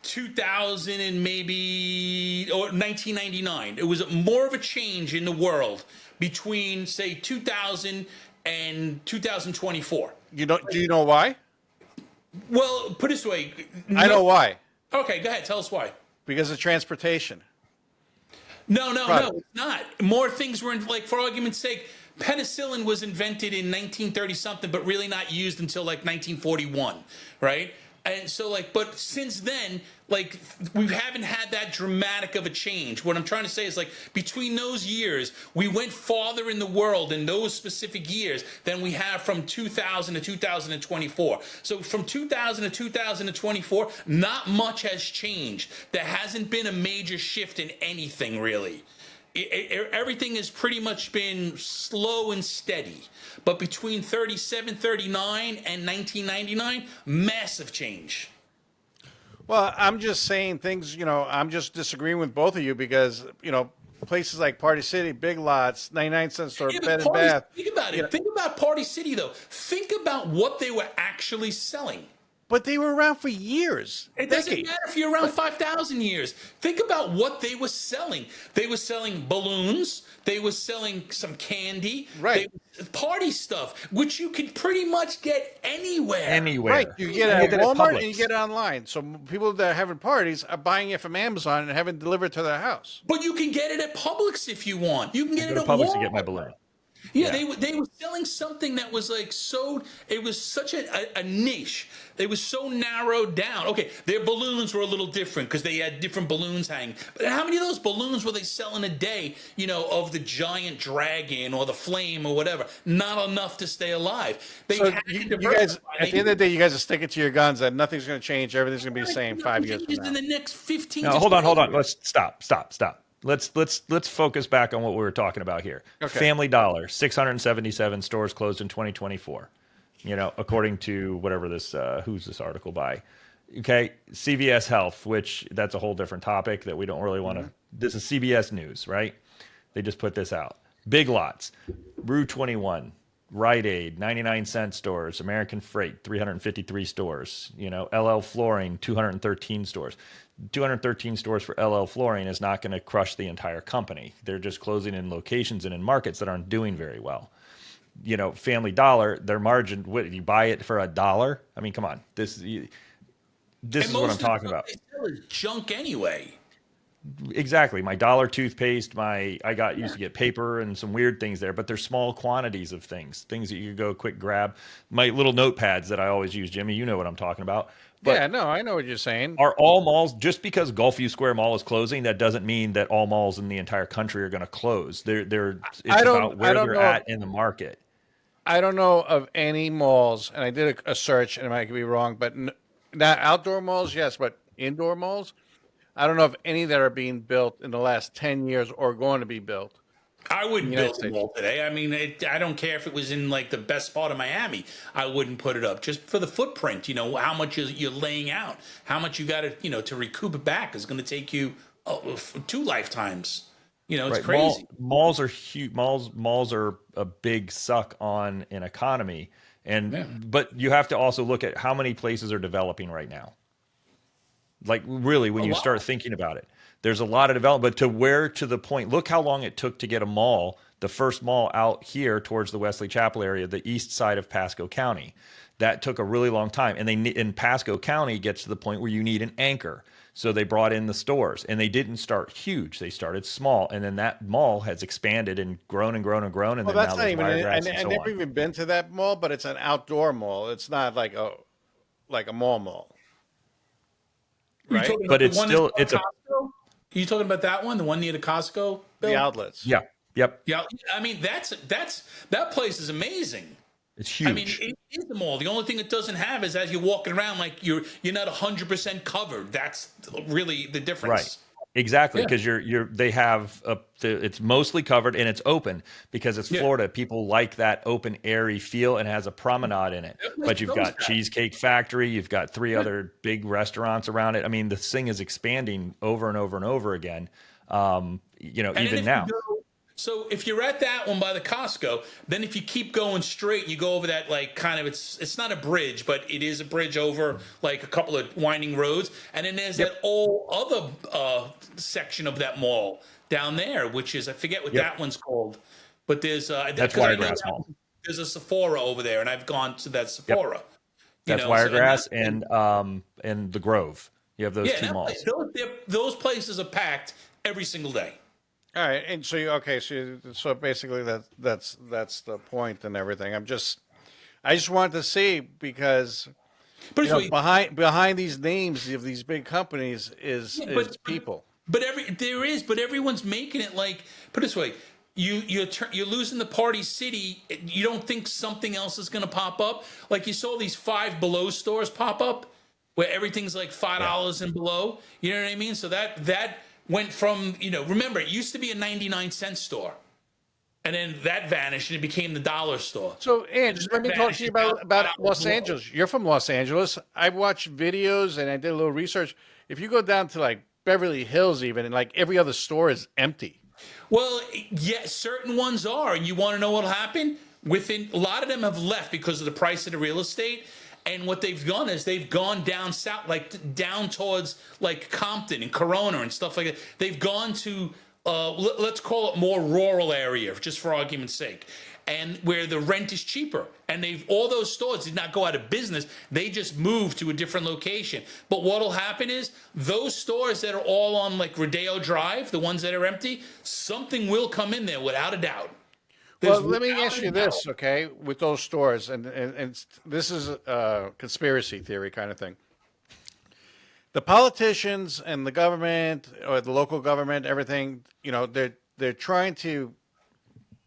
2000 and maybe or 1999. It was more of a change in the world between say 2000 and 2024. Do you know why? Well, put it this way. I know why. Okay, go ahead. Tell us why. Because of transportation. No, Right. it's not. More things were in, like, for argument's sake, penicillin was invented in 1930 something, but really not used until like 1941, right? And so, like, but since then, like, we haven't had that dramatic of a change. What I'm trying to say is, like, between those years, we went farther in the world in those specific years than we have from 2000 to 2024. So from 2000 to 2024, not much has changed. There hasn't been a major shift in anything, really. Everything has pretty much been slow and steady. But between 37, 39, and 1999, massive change. Well, I'm just saying things, I'm just disagreeing with both of you because, places like Party City, Big Lots, 99-cent store, Yeah, Bed and Bath. think about it. Think about Party City, though. Think about what they were actually selling. But they were around for years. It doesn't decades. matter if you're around 5,000 years. Think about what they were selling. They were selling balloons. They were selling some candy. Right. Party stuff, which you can pretty much get anywhere. Right. You get it at Walmart and you get it online. So people that are having parties are buying it from Amazon and having it delivered to their house. But you can get it at Publix if you want. You can get it at Publix Walmart. to get my balloon. Yeah, they were selling something that was like so. It was such a niche. They was so narrowed down. Okay, their balloons were a little different because they had different balloons hanging. But how many of those balloons were they selling a day? Of the giant dragon or the flame or whatever. Not enough to stay alive. So you guys, at the end of the day, you guys are sticking to your guns that nothing's going to change. Everything's going to be the same 5 years from now. In the next 15. No, hold on. Let's stop. Let's focus back on what we were talking about here. Okay. Family Dollar, 677 stores closed in 2024. According to whatever this who's this article by. Okay, CVS Health, which that's a whole different topic that we don't really want to. This is CBS News, right? They just put this out. Big Lots, Rue 21, Rite Aid, 99-cent stores, American Freight, 353 stores. LL Flooring, 213 stores. 213 stores for LL Flooring is not going to crush the entire company. They're just closing in locations and in markets that aren't doing very well. Family Dollar, their margin, what, you buy it for $1? I mean, come on. This is what I'm talking about. They sell is junk anyway. Exactly. My dollar toothpaste, I used to get paper and some weird things there, but they're small quantities of things that you could go quick grab. My little notepads that I always use, Jimmy, you know what I'm talking about. But yeah, no, I know what you're saying. Are all malls, just because Gulfview Square Mall is closing, that doesn't mean that all malls in the entire country are going to close. It's about where they're at in the market. I don't know of any malls, and I did a search, and I might be wrong, but not outdoor malls, yes, but indoor malls. I don't know of any that are being built in the last 10 years or going to be built. I wouldn't build a mall today. I mean, I don't care if it was in like the best part of Miami. I wouldn't put it up just for the footprint. How much you're laying out, how much you got to, to recoup it back is going to take you 2 lifetimes. It's right. crazy. Malls are huge. Malls are a big suck on an economy, but you have to also look at how many places are developing right now. Like really, when A you lot. start thinking about it, there's a lot of development. But to the point, look how long it took to get a mall, the first mall out here towards the Wesley Chapel area, the east side of Pasco County. That took a really long time. And in Pasco County gets to the point where you need an anchor. So they brought in the stores, and they didn't start huge. They started small, and then that mall has expanded and grown and grown and grown, and Well, then now that's not there's even. Wiregrass and I so never on. even been to that mall, but it's an outdoor mall. It's not like a mall, Are you right? talking about But the it's one that's still by it's a Costco? Are you talking about that one, the one near the Costco, The Bill? outlets. yeah, yep, Yeah, I mean that place is amazing. it's I mean, huge. it is the mall. The only thing it doesn't have is as you're walking around, like you're not 100% covered. That's really the Right. difference. Exactly, Yeah, because they have it's mostly covered and it's open because it's yeah. Florida. People like that open, airy feel and it has a promenade in it. That place But you've knows got that. Cheesecake Factory, you've got three Yeah. other big restaurants around it. I mean, this thing is expanding over and over and over again. And then Even if you now. go, so if you're at that one by the Costco, then if you keep going straight and you go over that like kind of it's not a bridge, but it is a bridge over like a couple of winding roads, and then there's that Yep. whole other section of that mall down there, which is I forget what Yep. that one's called, but there's That's because I know Wiregrass Mall. there's a Sephora over there, and I've gone to that Yep. Sephora, That's so and that Wiregrass and the Grove. You have those yeah, and two that place, malls. those places are packed every single day. All right, and so so basically that's the point and everything. I just wanted to see because But it's behind these names of these big companies is yeah, is people. but everyone's making it like put it this way. You're losing the party city. You don't think something else is going to pop up? Like you saw these Five Below stores pop up, where everything's like Yeah. $5 and below. You know what I mean? So that went from remember it used to be a 99-cent store, and then that vanished and it became the dollar store. So, Ange, And then let me that talk to vanished you and now about it's $5 Los below. Angeles. You're from Los Angeles. I watched videos and I did a little research. If you go down to like Beverly Hills, even, and like every other store is empty. Well, yeah, certain ones are, and you want to know what'll happen? Within a lot of them have left because of the price of the real estate, and what they've done is they've gone down south, like down towards like Compton and Corona and stuff like that. They've gone to let's call it more rural area, just for argument's sake, and where the rent is cheaper. And all those stores did not go out of business. They just moved to a different location. But what'll happen is those stores that are all on like Rodeo Drive, the ones that are empty, something will come in there without a doubt. Well, There's let me without ask a you doubt. this, okay, with those stores, and this is a conspiracy theory kind of thing. The politicians and the government or the local government, everything, they're trying to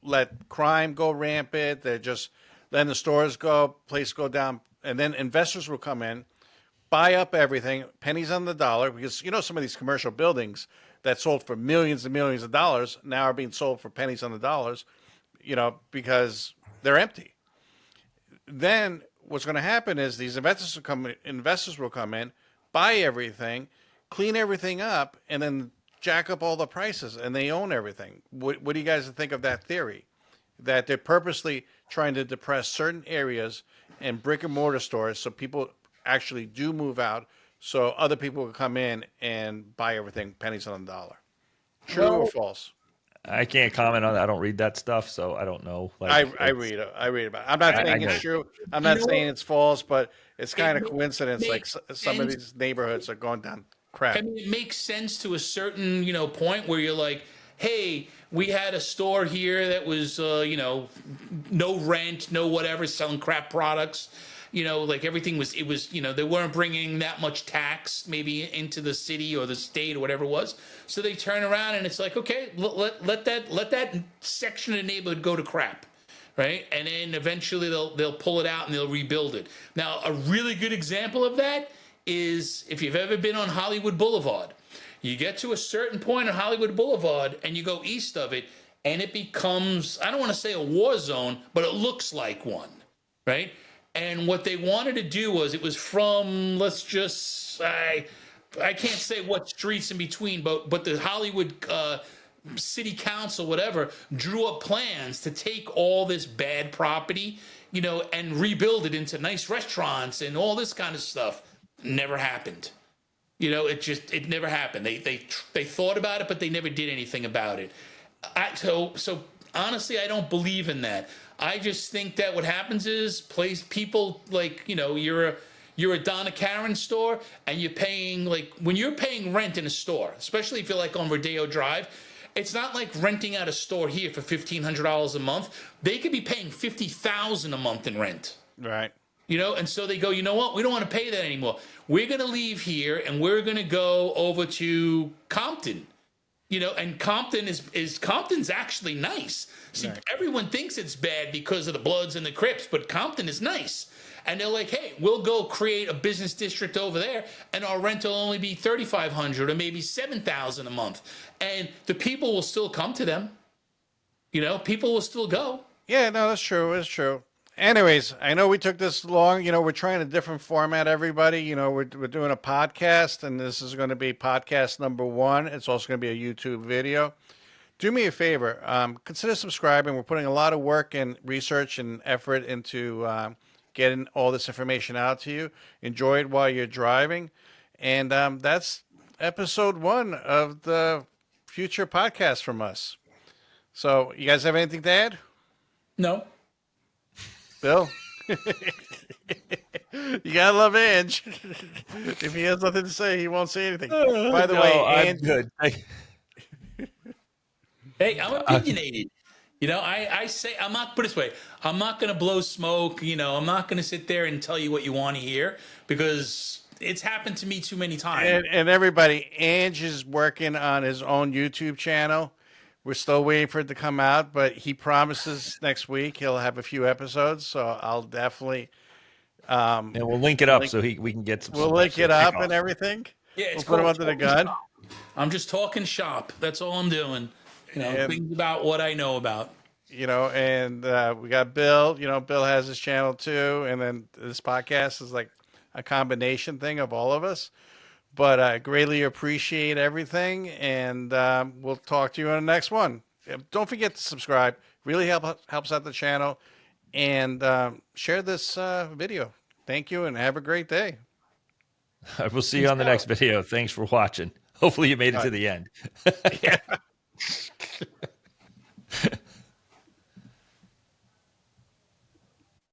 let crime go rampant. They're just letting the stores go, place go down, and then investors will come in, buy up everything, pennies on the dollar, because some of these commercial buildings that sold for millions and millions of dollars now are being sold for pennies on the dollars, because they're empty. Then what's going to happen is these investors will come in, buy everything, clean everything up, and then jack up all the prices, and they own everything. What do you guys think of that theory? That they're purposely trying to depress certain areas and brick and mortar stores so people actually do move out, so other people will come in and buy everything pennies on the dollar. True or Well, false? I can't comment on that. I don't read that stuff, so I don't know. I, Like I it's read it. I read about it. I'm not I saying know. it's true. I'm you not know saying what? it's false, but it's It kind of coincidence. Like makes some of sense. these neighborhoods are going down I crap. mean, it makes sense to a certain, point where you're like, hey, we had a store here that was, no rent, no whatever, selling crap products. Like everything was, they weren't bringing that much tax maybe into the city or the state or whatever it was. So they turn around and it's like, okay, let that section of the neighborhood go to crap. Right. And then eventually they'll pull it out and they'll rebuild it. Now, a really good example of that is if you've ever been on Hollywood Boulevard. You get to a certain point on Hollywood Boulevard and you go east of it, and it becomes, I don't want to say a war zone, but it looks like one, right? And what they wanted to do was it was from, I can't say what streets in between, but the Hollywood city council, whatever, drew up plans to take all this bad property, and rebuild it into nice restaurants and all this kind of stuff. Never happened. It never happened. They thought about it, but they never did anything about it. So honestly, I don't believe in that. I just think that what happens is people like, you're a Donna Karen store, and you're paying, like, when you're paying rent in a store, especially if you're like on Rodeo Drive, it's not like renting out a store here for $1,500 a month. They could be paying $50,000 a month in rent. Right. And so they go, you know what? We don't want to pay that anymore. We're going to leave here and we're going to go over to Compton. And Compton's actually nice. See, Right. everyone thinks it's bad because of the Bloods and the Crips, but Compton is nice. And they're like, hey, we'll go create a business district over there, and our rent will only be $3,500 or maybe $7,000 a month, and the people will still come to them. People will still go. Yeah, no, that's true. It's true. Anyways, I know we took this long. We're trying a different format, everybody. We're doing a podcast, and this is going to be podcast number 1. It's also going to be a YouTube video. Do me a favor. Consider subscribing. We're putting a lot of work and research and effort into getting all this information out to you. Enjoy it while you're driving. And that's episode 1 of the future podcast from us. So, you guys have anything to add? No. Bill? You gotta love Ange. If he has nothing to say, he won't say anything. By the way, I'm Ange, good. Hey, I'm opinionated. I say, I'm not, put it this way, I'm not going to blow smoke. I'm not going to sit there and tell you what you want to hear, because it's happened to me too many times. and everybody, Ange is working on his own YouTube channel. We're still waiting for it to come out, but he promises next week he'll have a few episodes. So I'll definitely. And we'll link it up so we can get some. We'll link it up and everything. Yeah, it's we'll put him called under the gun. I'm just talking shop. That's all I'm doing. Things about what I know about. And we got Bill. Bill has his channel too, and then this podcast is like a combination thing of all of us. But I greatly appreciate everything, and we'll talk to you on the next one. Don't forget to subscribe. Really helps out the channel, and share this video. Thank you, and have a great day. We'll see you on the next video. Thanks for watching. Hopefully you made it to the end. Yeah.